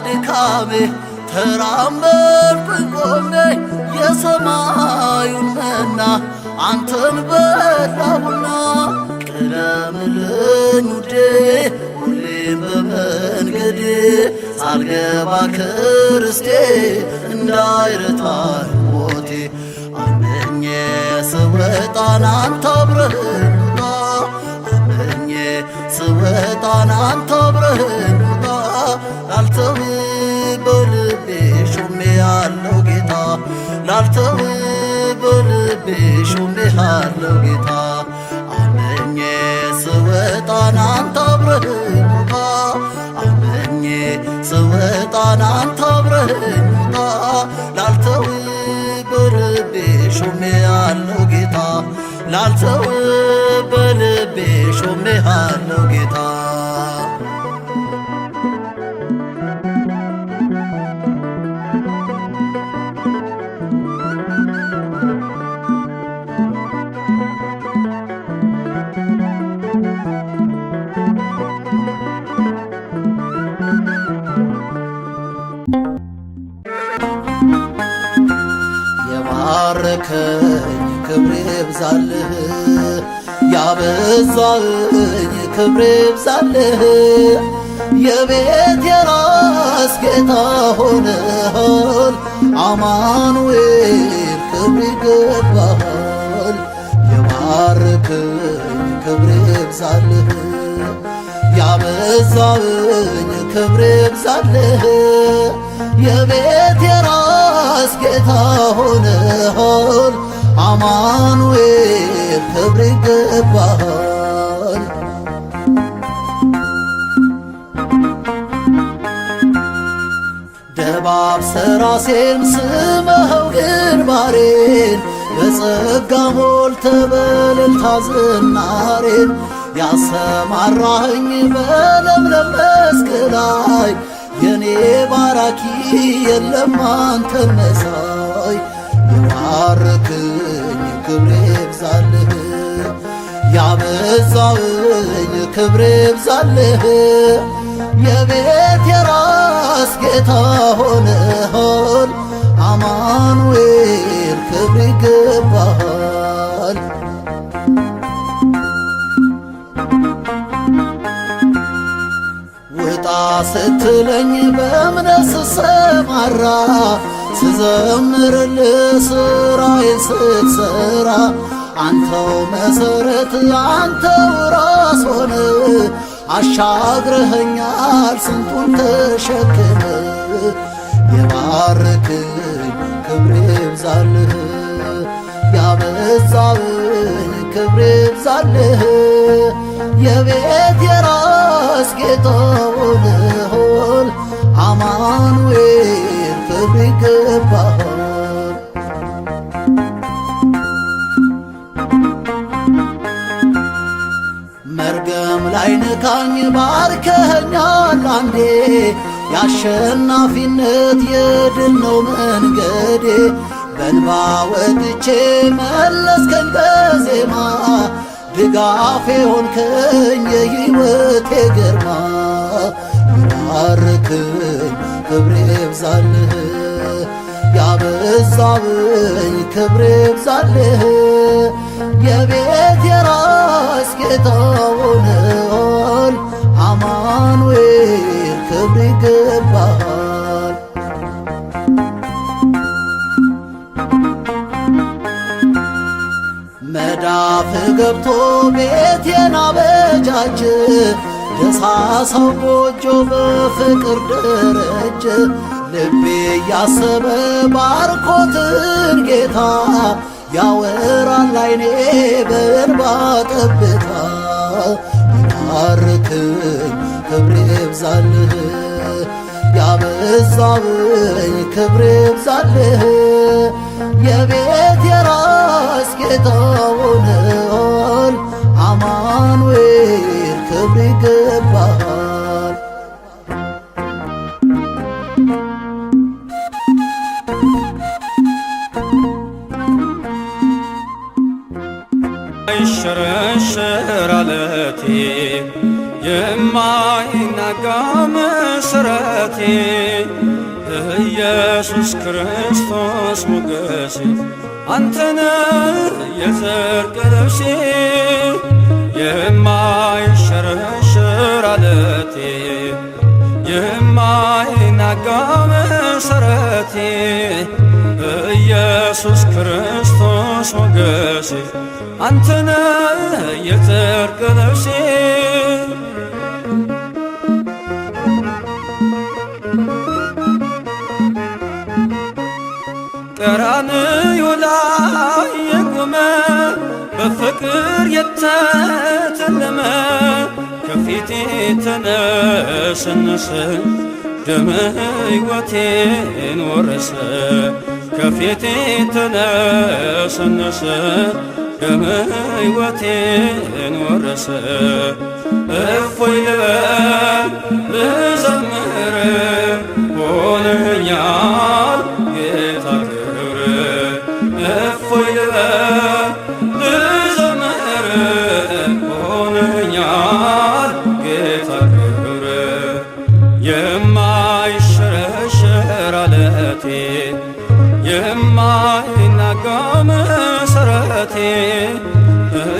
ድካሜ ተራመድኩኝ ቆሜ የሰማዩን መና አንተን በላሁና። ቅደምልኝ ውዴ ሁሌም በመንገዴ ሳልገባ ከርስቴ እንዳይረታኝ ሞቴ። አምኜ ስወጣ ናንተ አብረኸኝ ውጣ፣ አምኜ ስወጣ ናንተ አብረኸኝ ውጣ። ላልተው በልቤ ሾሜሃለሁ ጌታ፣ ላልተው በልቤ ሾሜሃለሁ ጌታ። አምኜ ስወጣ ናንተ አብረኸኝ ውጣ፣ አምኜ ስወጣ ናንተ አብረኸኝ ውጣ። ላልተው በልቤ ሾሜሃለሁ ጌታ፣ ላልተው በልቤ ሾሜሃለሁ ጌታ። የባረከኝ ክብር ይብዛልህ፣ ያበዛኝ ክብር ይብዛልህ። የቤት የራስ ጌታ ሆነሃል፣ አማኑኤል ክብር ይገባሃል። የባረከኝ ክብር ይብዛልህ፣ ያበዛኝ ክብር ይብዛልህ። የቤት የራስ ጌታ ሆነሃል፣ አማኑኤል ክብር ይገባሃል። ደባብሰ ራሴን ስመኸው ግንባሬን በጸጋ ሞልተህ በእልልታ ዝናሬን ያሰማራኸኝ በለምለም መስክ ላይ የኔ ባራኪ የለም አንተን መሳይ። የባረክኝ ክብር ይብዛልህ፣ ያበዛኝ ክብር ይብዛልህ። የቤት የራስ ጌታ ሆነሃል፣ አማኑኤል ክብር ይገባሃል። ውጣ ስትለኝ በእምነት ስሰማራ ስዘምርልህ ስራዬን ስትሰራ አንተው መሰረት አንተው ራስ ሆነ አሻግረኸኛል ስንቱን ተሸክመ። የባረክኝ ክብር ይብዛልህ፣ ያበዛኝ ክብር ይብዛልህ የቤት የራስ ጌታ ሆነሃል አማኑኤል ክብር ይገባሃል። መርገም ላይ ንካኝ ባርከኸኛል አንዴ የአሸናፊነት የድል ነው መንገዴ በእንባ ወጥቼ መለስከኝ በዜማ ድጋፌ ሆንከኝ የሕይወቴ ግርማ ባርክኝ ክብር ይብዛልህ ያበዛብኝ ክብር ይብዛልህ የቤት የራስ ጌታ ሆነሃል አማኑኤል ክብር ይገባሃል። መዳፍ ገብቶ ቤቴን አበጃጅ ደሳሳው ጎጆ በፍቅር ደረጀ ልቤ ያሰበ ባርኮትን ጌታ ያወራል አይኔ በእንባ ጠብታ ባርክኝ ክብር ይብዛልህ ያበዛብኝ ክብር ይብዛልህ የቤት የራስ ጌታ ሆነሃል አማኑኤል ክብር ይገባሃል። አይሸረሸር አለቴ የማይናጋ መሰረቴ ኢየሱስ ክርስቶስ ሞገሴ አንተነ የጽድቅ ልብሴ የማይሸረሸር አለቴ የማይናጋ መሰረቴ ኢየሱስ ክርስቶስ ሞገሴ አንተነ የጽድቅ ልብሴ ቀራንዮ ላይ የቆመ በፍቅር የተተለመ ከፊቴ ተነሰነሰ ደመ ሕይወቴን ወረሰ ከፊቴ ተነሰነሰ ደመ ሕይወቴን ወረሰ እፎይ ልበል ልዘምር ሆነኛል ጌታ ክብር እፎይ ልበል ልዘምር ሆነኛል ጌታ ክብር የማይሸረሸር አለቴ የማይናጋ መሰረቴ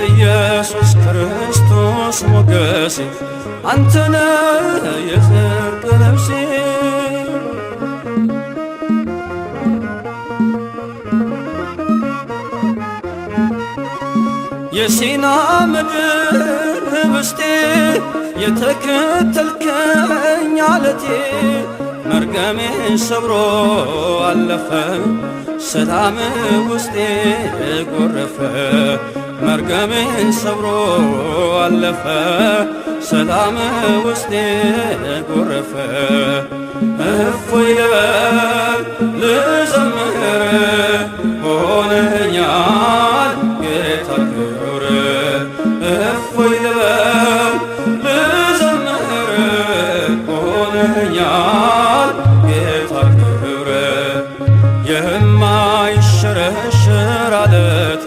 ኢየሱስ ክርስቶስ ሞገሴ አንተነ የጽድቅ ልብሴ የሲና ምድር ኅብስቴ የተከተልከኝ አለቴ መርገሜን ሰብሮ አለፈ ሰላም ውስጤ ጎረፈ መርገሜን ሰብሮ አለፈ ሰላም ውስጤ ጎረፈ እፎይ ልበል ልዘምር ሆነኛል ጌታ ክብር እፎይ ልበል ልዘምር ሆነኛል ጌታ ክብር የማይሸረሸር አለቴ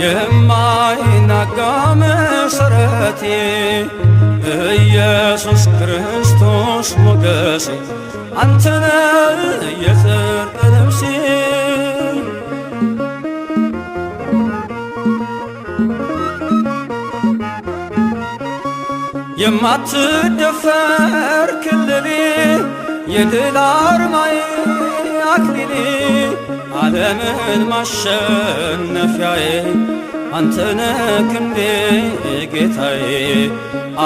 የማይናጋ መሰረቴ ኢየሱስ ክርስቶስ ሞገሴ አንተነ የጽድቅ ልብሴ የማትደፈር ክልሌ የድል አርማዬ አክሊሌ ዓለምን ማሸነፊያዬ አንተነ ክንዴ ጌታዬ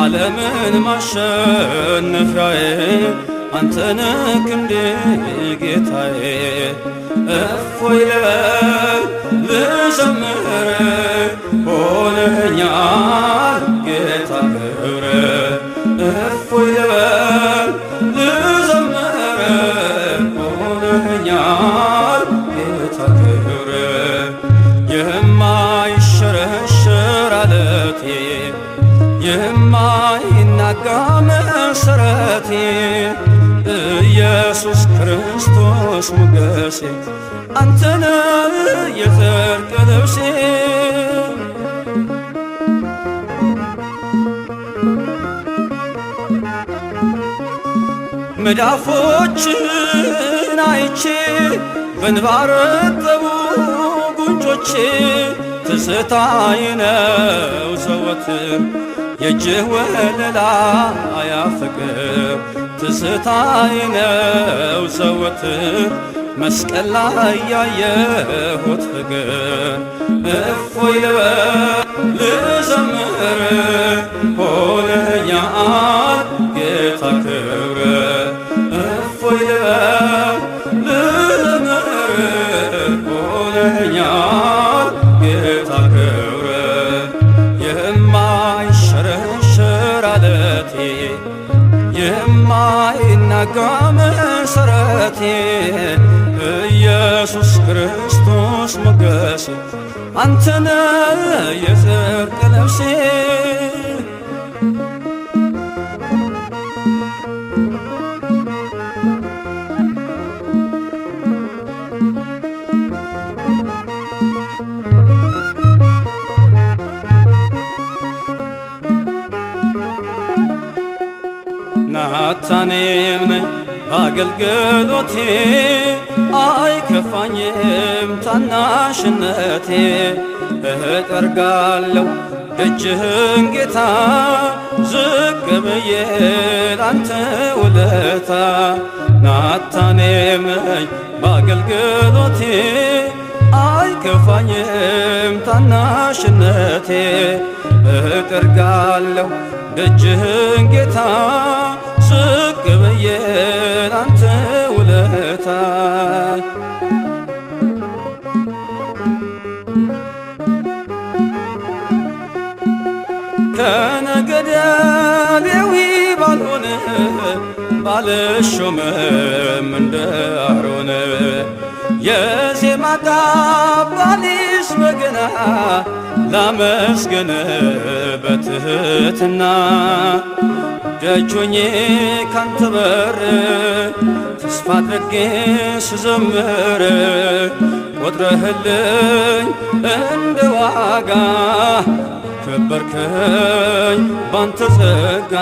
ዓለምን ማሸነፊያዬ አንተነ ክንዴ ጌታዬ እፎይ ልበል ልዘምር የማይሸረሸር አለቴ የማይናጋ መሰረቴ ኢየሱስ ክርስቶስ ሞገሴ አንተነ የጽድቅ ልብሴ መዳፎችን አይቼ በእንባ ረጠቡ ጉንጮቼ ትዝታዬ ነው ዘወትር የእጅህ ወለላ አያፍቅር ትዝታዬ ነው ዘወትር መስቀል ላይ ያየሁት ፍቅር እፎይ ልበል ልዘምር ሆነኛል ጌታ ክብር እፎይ ልበል ልዘምር ሆነኛል ጌታ ክብር የማይሸረሸር አለቴ የማይናጋ መሰረቴ ኢየሱስ ክርስቶስ ሞገሴ አንተነ የጽድቅ ልብሴ ናታኔም ነኝ በአገልግሎቴ አይከፋኝም ታናሽነቴ እጠርጋለሁ ደጅህን ጌታ ዝቅ ብዬ ላንተ ውለታ ናታኔም ነኝ በአገልግሎቴ አይከፋኝም ታናሽነቴ እጠርጋለሁ ደጅህን ጌታ ዝቅ ብዬ ላንተ ውለታ ከነገደ ሌዊ ባልሆነ ባልሾምም እንደ አሮን የዜማ ቃባሊስ በገና ላመስግን በትህትና ደጆኜ ካንተ በር ተስፋ አድርጌ ስዘምር ቆጥረህልኝ እንደ ዋጋ ከበርከኝ ባንተ ጸጋ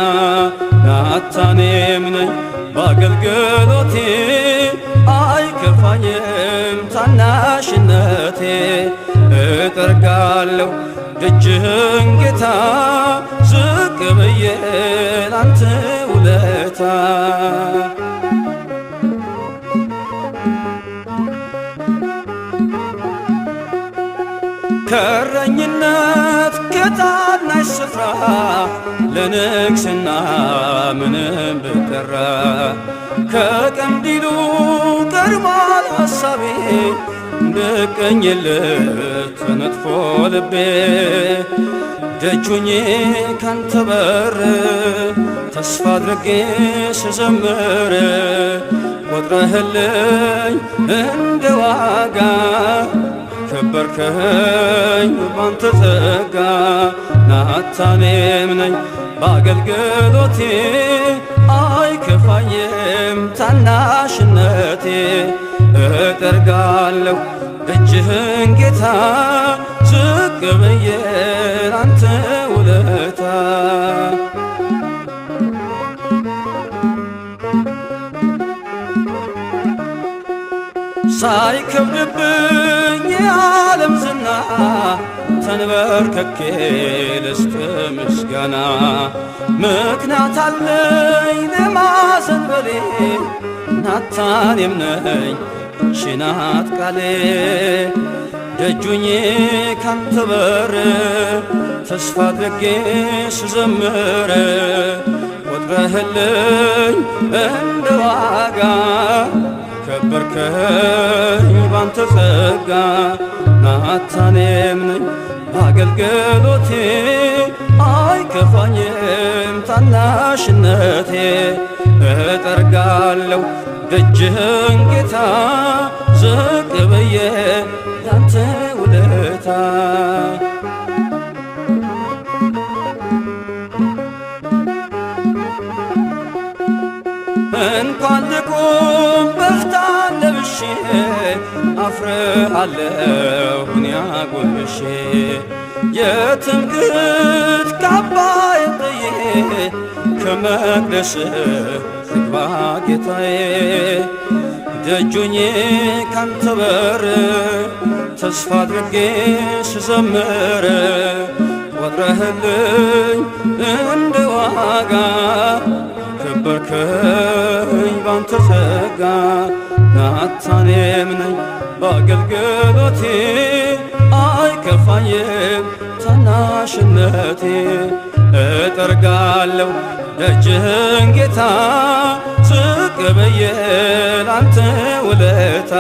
ናታኔም ነኝ በአገልግሎቴ አይከፋኝም ታናሽነቴ እጠርጋለሁ ደጅህን ጌታ ዝቅ ብዬ ላንተ ውለታ ከእረኝነት ከታናሽ ስፍራ ለንግስና ምንም ብጠራ ከቀንዲሉ ቀድሟል ሐሳቤ እንድቀኝልህ ተነጥፎ ልቤ ደጁኜ ካንተ በር ተስፋ አድርጌ ስዘምር ቆጥረህልኝ እንደ ዋጋ ከበርከኝ ባንተ ጸጋ ናታኔም ነኝ በአገልግሎቴ አይከፋኝም ታናሽነቴ እጠርጋለሁ ደጅህን ጌታ ዝቅ ብዬ ላንተ ውለታ ሳይከብድብኝ የዓለም ዝና ተንበርክኬ ልስጥ ምስጋና ምክንያት አለኝ ለማዘንበሌ ናታኔም ነኝ ይህች ናት ቃሌ ደጁኜ ካንተ በር ተስፋ አድርጌ ስዘምር ቆጥረህልኝ እንደ ዋጋ ከበርከኝ ባንተ ጸጋ ናታኔም ነኝ በአገልግሎቴ አይከፋኝም ታናሽነቴ እጠርጋለሁ ደጅህን ጌታ ዝቅ ብዬ ላንተ ውለታ ውለታ እንኳን ልቁም በፍታ ለብሼ አፍርሃለሁ እኔ አጎንብሼ የትምክህት ካባዬን ጥዬ ከመቅደስ ልግባ ጌታዬ ደጁኜ ካንተ በር ተስፋ አድርጌ ስዘምር ቆጥረህልኝ እንደ ዋጋ ከበርከኝ ባንተ ጸጋ ናታኔም ነኝ በአገልግሎቴ አይከፋኝም ታናሽነቴ እጠርጋለሁ ደጅህን ጌታ ዝቅ ብዬ ላንተ ውለታ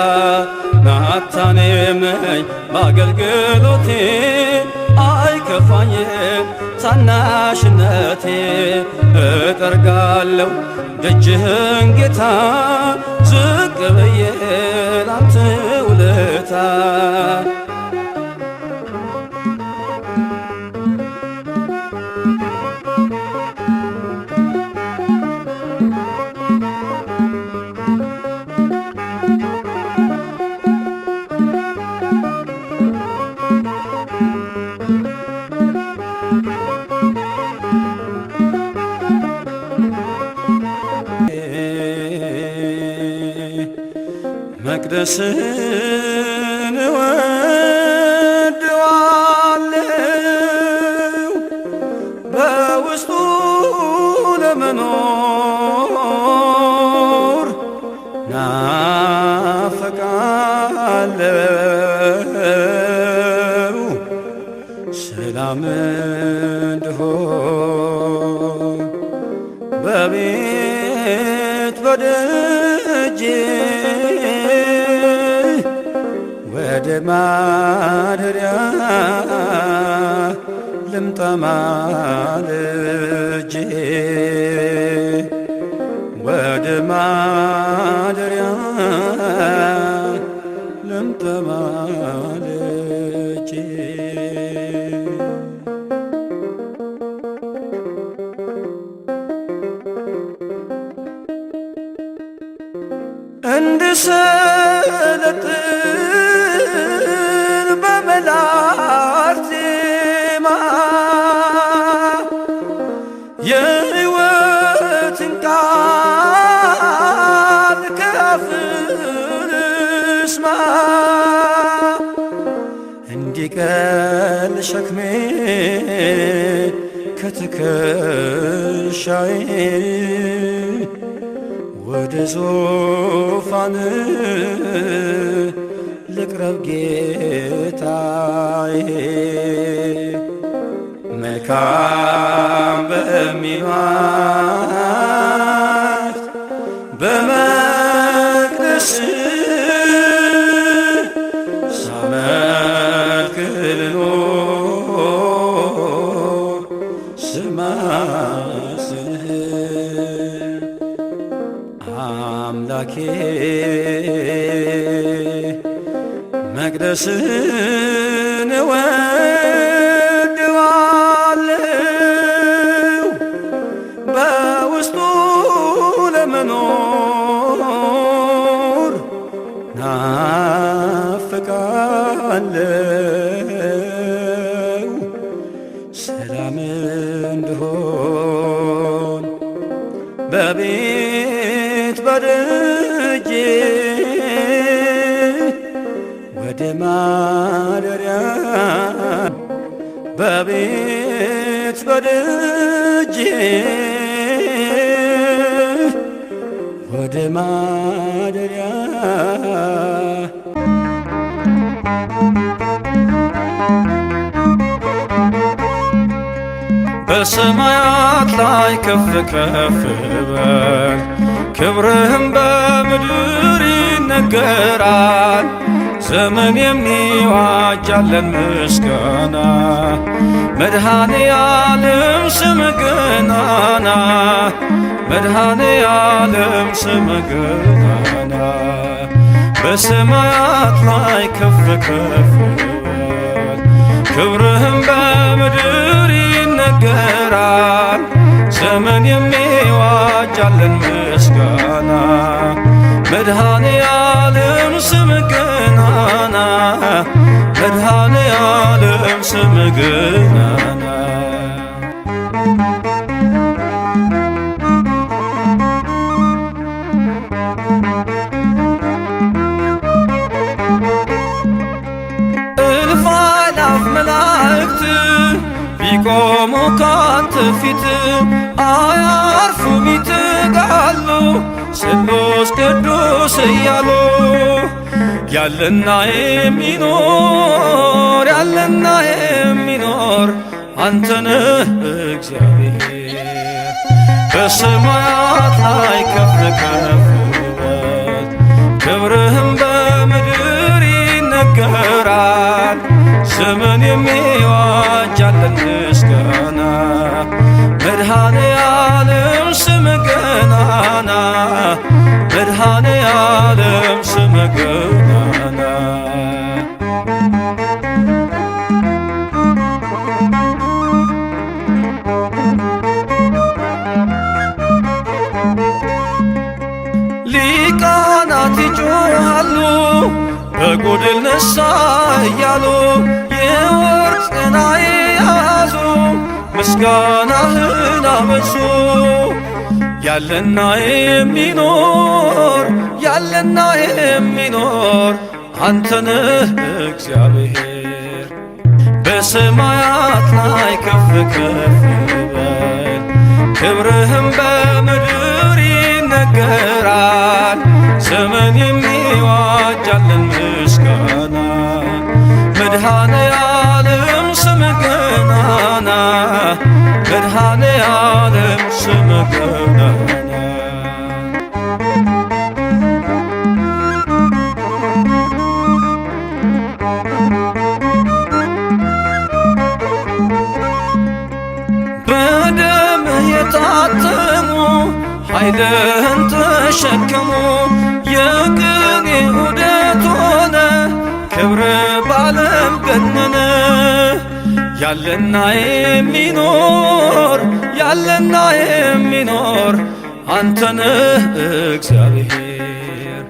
ናታኔም ነኝ በአገልግሎቴ አይከፋኝም ታናሽነቴ እጠርጋለሁ ደጅህን ጌታ ዝቅ ብዬ ላንተ ውለታ መቅደስን እወድዋለሁ በውስጡ ለመኖር ናፍቃለሁ ሰላም እንድሆን በቤት በደጄ ወደ ማደሪያ ልምጣ ማልጄ ወደ ማደሪያ ልምጣ ማልጄ እንድሰለጥን በመላእክት ዜማ የሕይወትን ቃል ከአፍህ ልስማ እንዲቀል ሸክሜ ከትከሻዬ ወደ ዙፋን ልቅረብ ጌታዬ መልካም በሚሏት በመቅደስ ሳመልክ ልኖር ስማስንህ አምላኬ መቅደስን እወድዋለሁ በውስጡ ለመኖር ናፍቃለሁ ሰላም እንድሆን በቤት በደጄ ወደ ማደሪያ በቤት በደጄ ወደ ማደሪያ በሰማያት ላይ ከፍ ከፍ በል ክብርህም በምድር ይነገራል። ዘመን የሚዋጃለን ምስጋና መድኃኔ ዓለም ስም ገናና መድኃኔ ዓለም ስም ገናና በሰማያት ላይ ከፍ ከፍ በል ክብርህም በምድር ይነገራል። ዘመን የሚዋጃለን ምስጋና መድኃኔ ዓለም ስምህ ገናና መድኃኔ ዓለም ስምህ ገናና እልፍ አእላፍ መላእክት ቢቆሙ ካንተ ፊት አያርፉም ይትጋሉ ስሉስ ቅዱስ እያሉ ያለና የሚኖር ያለና የሚኖር አንተነህ እግዚአብሔር በሰማያት ላይ ከፍ ከፍ በል ክብርህም በምድር ይነገራል። ዘመን የሚዋጃለን ምስጋና መድኃኔ ዓለም ስምህ ገናና መድኃኔ ዓለም ስምህ ገናና ሊቃናት ይጮኻሉ በጎድል ነሣ እያሉ የወርቅ ጽና የያዙ ምስጋናህን አበዙ ያለና የሚኖር ያለና የሚኖር አንተነህ እግዚአብሔር በሰማያት ላይ ከፍ ከፍ በል ክብርህም በምድር ይነገራል። ዘመን የሚዋጃለን ምስጋና መድኃኔ ዓለም ስምህ ገናና መድኃኔ ዓለም ስምህ ገናና በደምህ የታተሙ ኃይልህን ተሸከሙ የቅኔ ዑደት ሆነ ክብር ባለም ገነነ ያለና የሚኖር ያለና የሚኖር አንተነህ እግዚአብሔር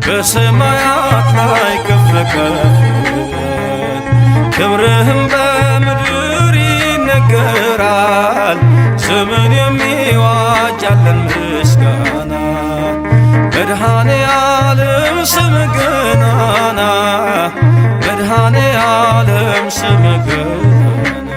በሰማያት ላይ ከፍ ከፍ በል ክብርህም በምድር ይነገራል። ዘመን የሚዋጃለን ምስጋና መድኃኔ ዓለም ስምህ ገናና መድኃኔ ዓለም ስምህ ገናና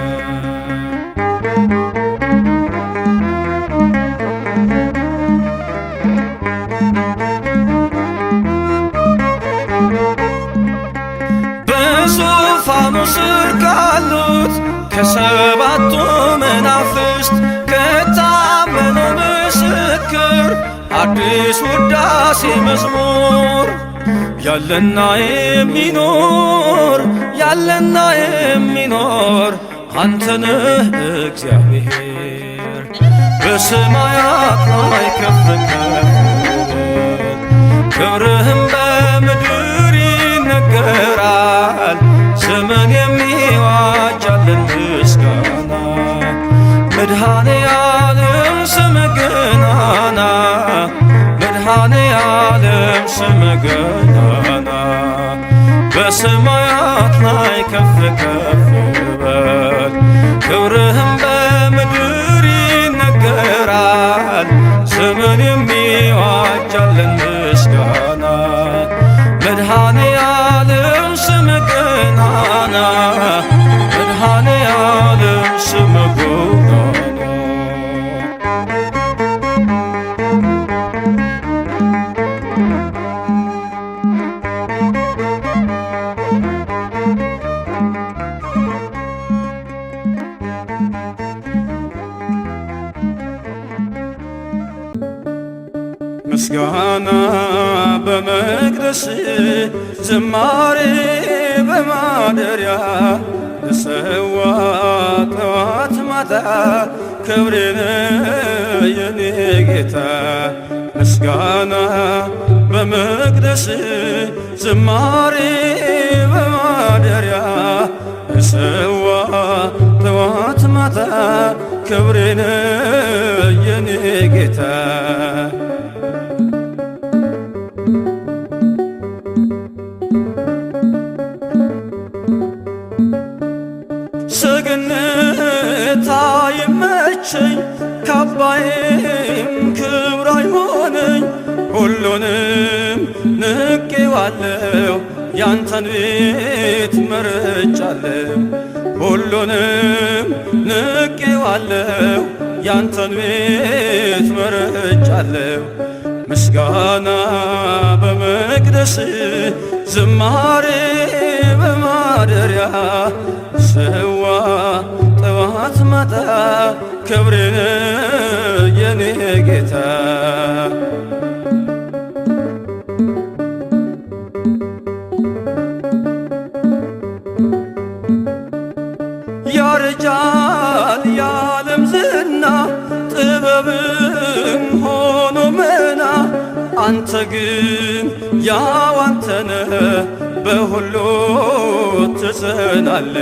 በዙፋኑ ስር ካሉት ከሰባቱ መናፍስት ከታመነው ምስክር አዲስ ውዳሴ መዝሙር ያለና የሚኖር ያለና የሚኖር አንተነህ እግዚአብሔር በሰማያት ላይ ከፍ ከፍ በል ክብርህም በምድር ይነገራል። ዘመን የሚዋጃለን ምስጋና መድኃኔ ዓለም ስምህ ገናና መድኃኔ ዓለም ስምህ ገናና በሰማያት ላይ ከፍ ከፍ በል ክብርህም በምድር ይነገራል። ዘመን የሚዋጃለን ምስጋና መድኃኔ ዓለም ስምህ ገናና መድኃኔ ዓለም ስምህ ገናና ምስጋና በመቅደስ ዝማሬ በማደሪያ ልሰዋ ጠዋት ማታ ክብሬን የኔ ጌታ ምስጋና በመቅደስ ዝማሬ በማደሪያ ልሰዋ ጠዋት ማታ ክብሬነ የኔ ጌታ ሰገነት አይመቸኝ ካባዬም ክብር አይሆነኝ ሁሉንም ንቄዋለሁ ያንተን ቤት መርጫለሁ ሁሉንም ንቄዋለሁ ያንተን ቤት መርጫለሁ ምስጋና በመቅደስ ዝማሬ በማደሪያ ሰዋ ጠዋት ማታ ክብሬነ የኔ ጌታ ያረጃል የዓለም ዝና ጥበብም ሆኖ መና አንተ ግን ያው አንተነ በሁሉ ትጸናለ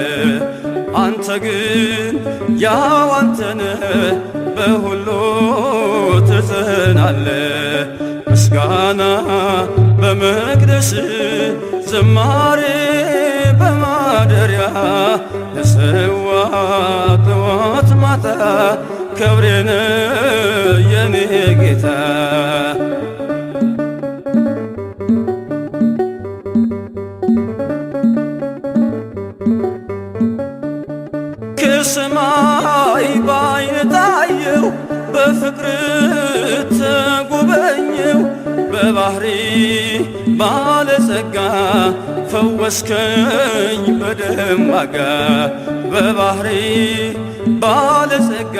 አንተ ግን ያው አንተነ በሁሉ ትጸናለ ምስጋና በመቅደስ ዝማሬ በማደሪያ ልሰዋ ጠዋት ማታ ክብሬነ የኔ ጌታ ከሰማይ ባይን ታየው በፍቅር ተጎበኘው በባህሪ ባለጸጋ ፈወስከኝ በደም ዋጋ በባህሪ ባለጸጋ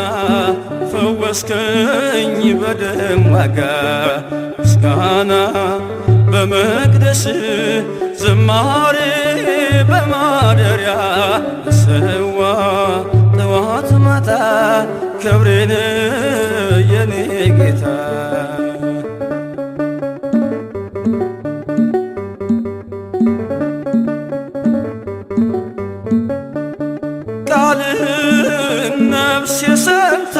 ፈወስከኝ በደም ዋጋ ምስጋና በመቅደስ ዝማሬ በማደሪያ ሰዋ ጠዋት ማታ ክብሬነ የኔ ጌታ ቃልህን ነፍሴ ሰምታ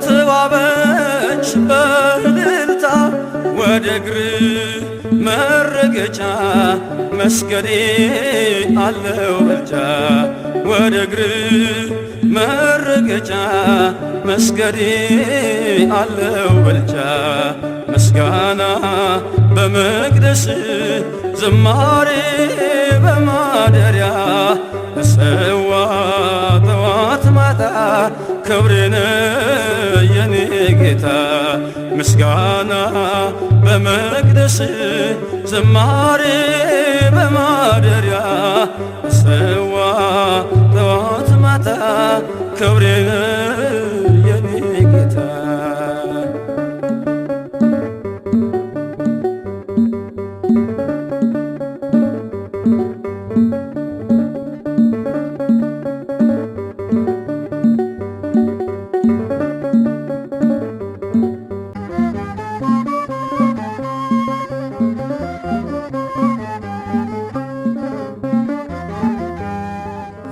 ተዋበች በእልልታ ወደ እግርህ መረገጫ መስገዴ አለው ብልጫ ወደ እግርህ መረገጫ መስገዴ አለው ብልጫ ምስጋና በመቅደስ ዝማሬ በማደሪያ ልሰዋ ጠዋት ማታ ክብሬነ የኔ ጌታ ምስጋና በመቅደስ ዝማሬ በማደሪያ ልሰዋ ጠዋት ማታ ክብሬነ የኔ ጌታ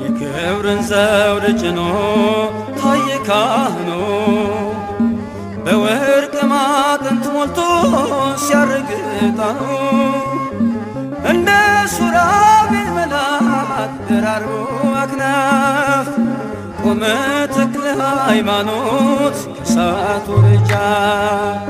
የክብርን ዘውድ ጭኖ ታየ ካህኑ በወርቅ ማዕጠንት ሞልቶ ሲያርግ ዕጣኑ እንደ ሱራፌል መልአክ ደራርቦ አክናፍ ቆመ ተክለ ሃይማኖት ከእሳቱ ደጃፍ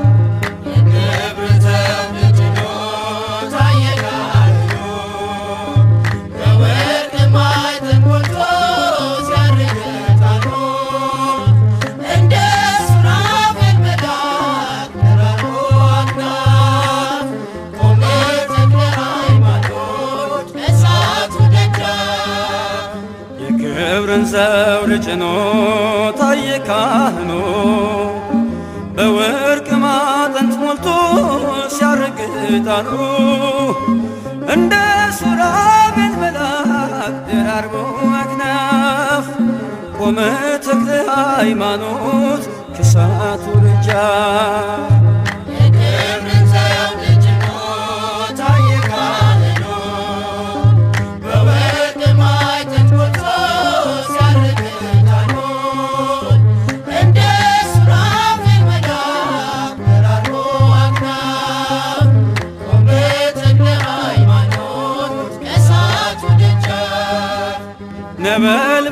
የክብርን ዘውድ ጭኖ ታየ ካህኑ በወርቅ ማዕጠንት ሞልቶ ሲያርግ ዕጣኑ እንደ ሱራፌል መልአክ ደራርቦ አክናፍ ቆመ ተክለ ሃይማኖት ከእሳቱ ደጃፍ በወርቅ ማዕጠንት ሞልቶ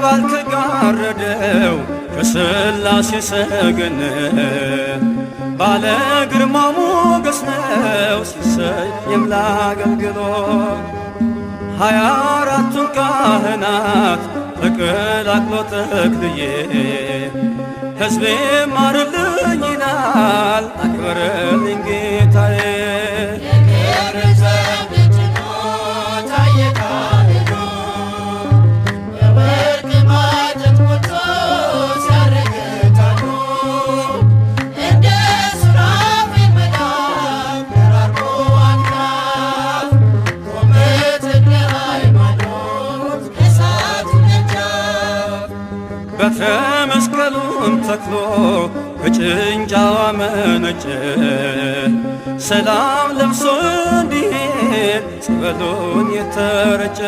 ባልክ ጋረደው ከሥላሴ ሰገነት ባለ ግርማ ሞገስ ነው ሲሰየም ለአገልግሎት 24ቱን ካህናት ተቀላቅሎ ተክልዬ ሕዝቤ ማርልኝ ይላል አክብርልኝ ጌታዬ። በትረ መስቀሉን ተክሎ ከጭንጫዋ መነጨ ሰላም ለብሶ እንዲሄድ ጸበሉን የተረጨ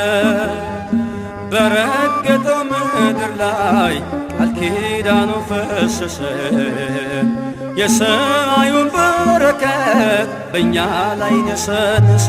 በረገጠው ምድር ላይ ቃል ኪዳኑ ፈሰሰ የሰማዩን በረከት በእኛ ላይ ነሰነሰ።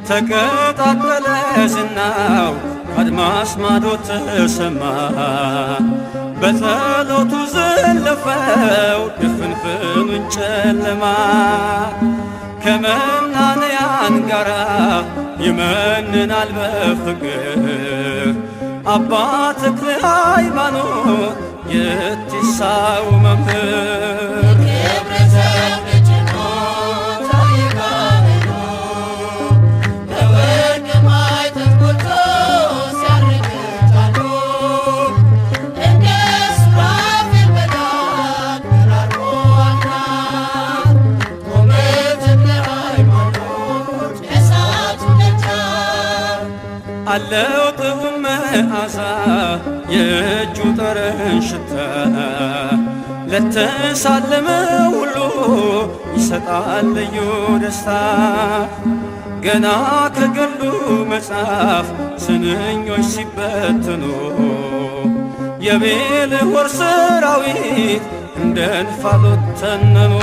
ተቀጣጠለ ዝናው አድማስ ማዶ ተሰማ በጸሎቱ ዘለፈው ድፍንፍኑን ጨለማ ከመናንያን ጋራ ይመንናል በፍቅር አባ ተክለ ሃይማኖት የቲሳው መምህር አለው ጥዑም መዓዛ የእጁ ጠረን ሽታ ለተሳለመ ሁሉ ይሰጣል ልዩ ደስታ። ገና ከገሉ መጽሐፍ ስንኞች ሲበትኑ የቤልሆር ሰራዊት እንደ እንፋሎት ተነኑ።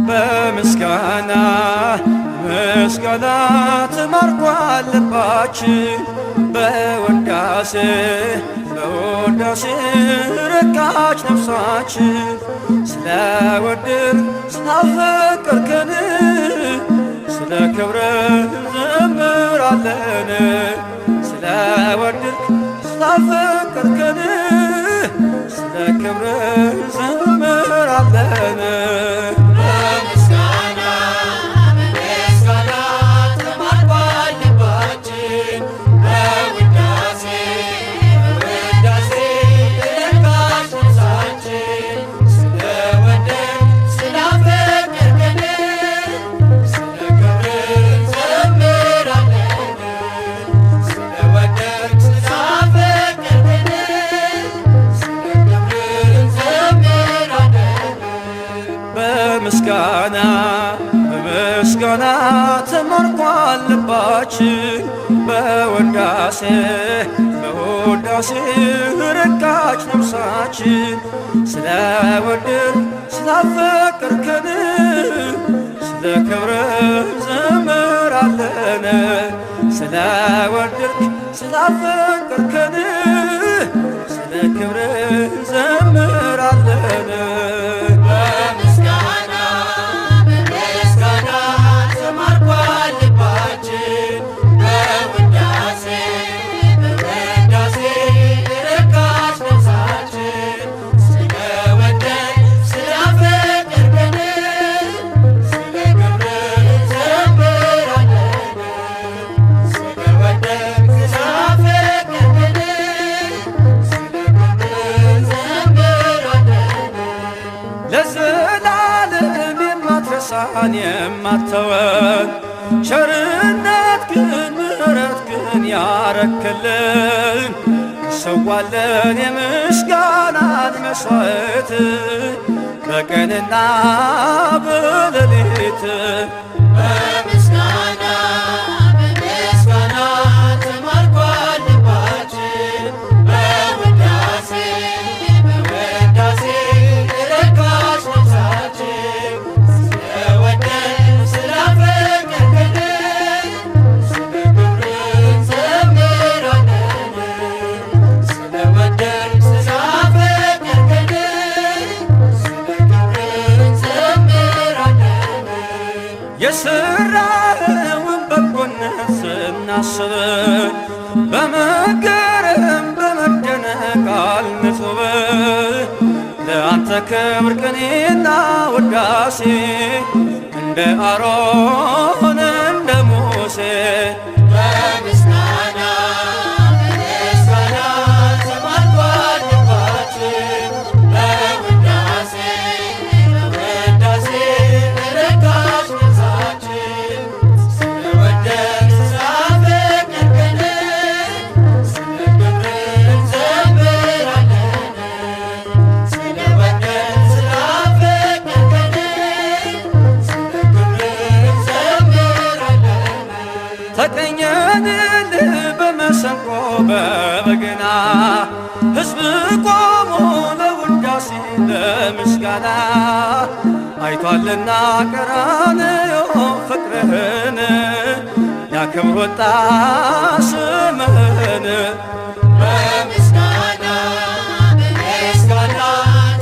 በምስጋና ምስጋና ተማርኳል ልባችን በውዳሴ በውዳሴ ረካች ነፍሳችን ስለወደድን ስላፈቀርከን ስለ ክብርህ እንዘምራለን ስለወደድን ስላፈቀርከን ስለ ክብርህ እንዘምራለን። በምስጋና ተማርኳል ልባችን በውዳሴ በውዳሴ ረካች ነፍሳችን ስለወደድን ስላፈቀርከን ስለ ክብርህ እንዘምራለን ስለወደድን ስላፈቀርከን ስለ ክብርህ እንዘምራለን። ረሳን የማተወን ቸርነት ግን ምሕረት ግን ያረክልን ሰዋለን የምስጋናን መሥዋዕት በቀንና በሌሊት በምስጋና በምስጋና ተማርኳል ልባችን በውዳሴ በውዳሴ ረካች ነፍሳችን ስለወደድን ስላፈቀርከን ስለ ክብርህ እንዘምራለን ስለወደድን ስላፈቀርከን ስለ ክብርህ እንዘምራለን የሠራኸውን በጎነት ስናስብ በመገረም በመደነቅ አልንጹብ ለአንተ ክብር ቅኔና ውዳሴ እንደ አሮን እንደ ሙሴ በምስጋና በምስጋና ተማርኳል ልባችን በውዳሴ በውዳሴ ረካች ነፍሳችን ስለወደድን ስላፈቀርከን ስለ ክብርህ እንዘምራለን ስለወደድን ስላፈቀርከን ስለ ክብርህ እንዘምራለን ተቀኘንልህ በመሰንቆ በበገና ሕዝብ ቆሞ ለውዳሴ ለምስጋና አይቷልና ቀራንዮ ፍቅርህን ያከብር ወጣ ስምህን በምስጋና በምስጋና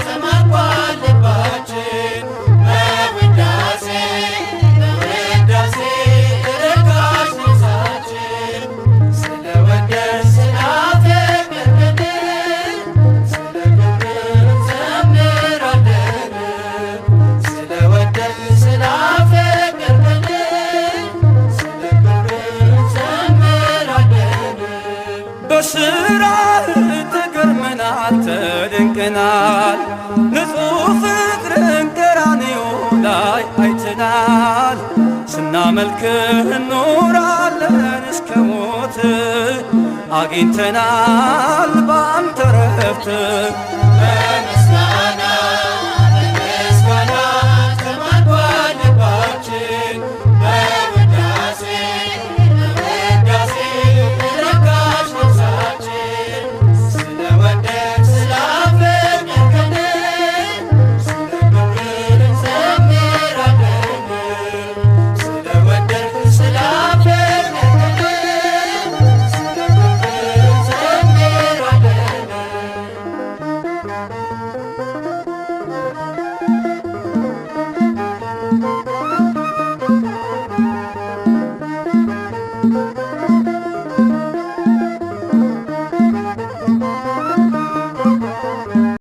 ተማርኳል ልባችን በውዳሴ በውዳሴ ረካች ነፍሳችን ስለወደድን ስላፈቀርከን ስለ ክብርህ እንዘምራለን ስለወደድን ስላፈቀርከን ስለ ክብርህ እንዘምራለን በሥራህ ተገርመናል ተደንቀናል ንጹሕ ፍቅርን ቀራንዮ ላይ አይተናል ስናመልክህ እንኖራለን እስከ ሞት አግኝተናል ባንተ ረፍት በምስጋና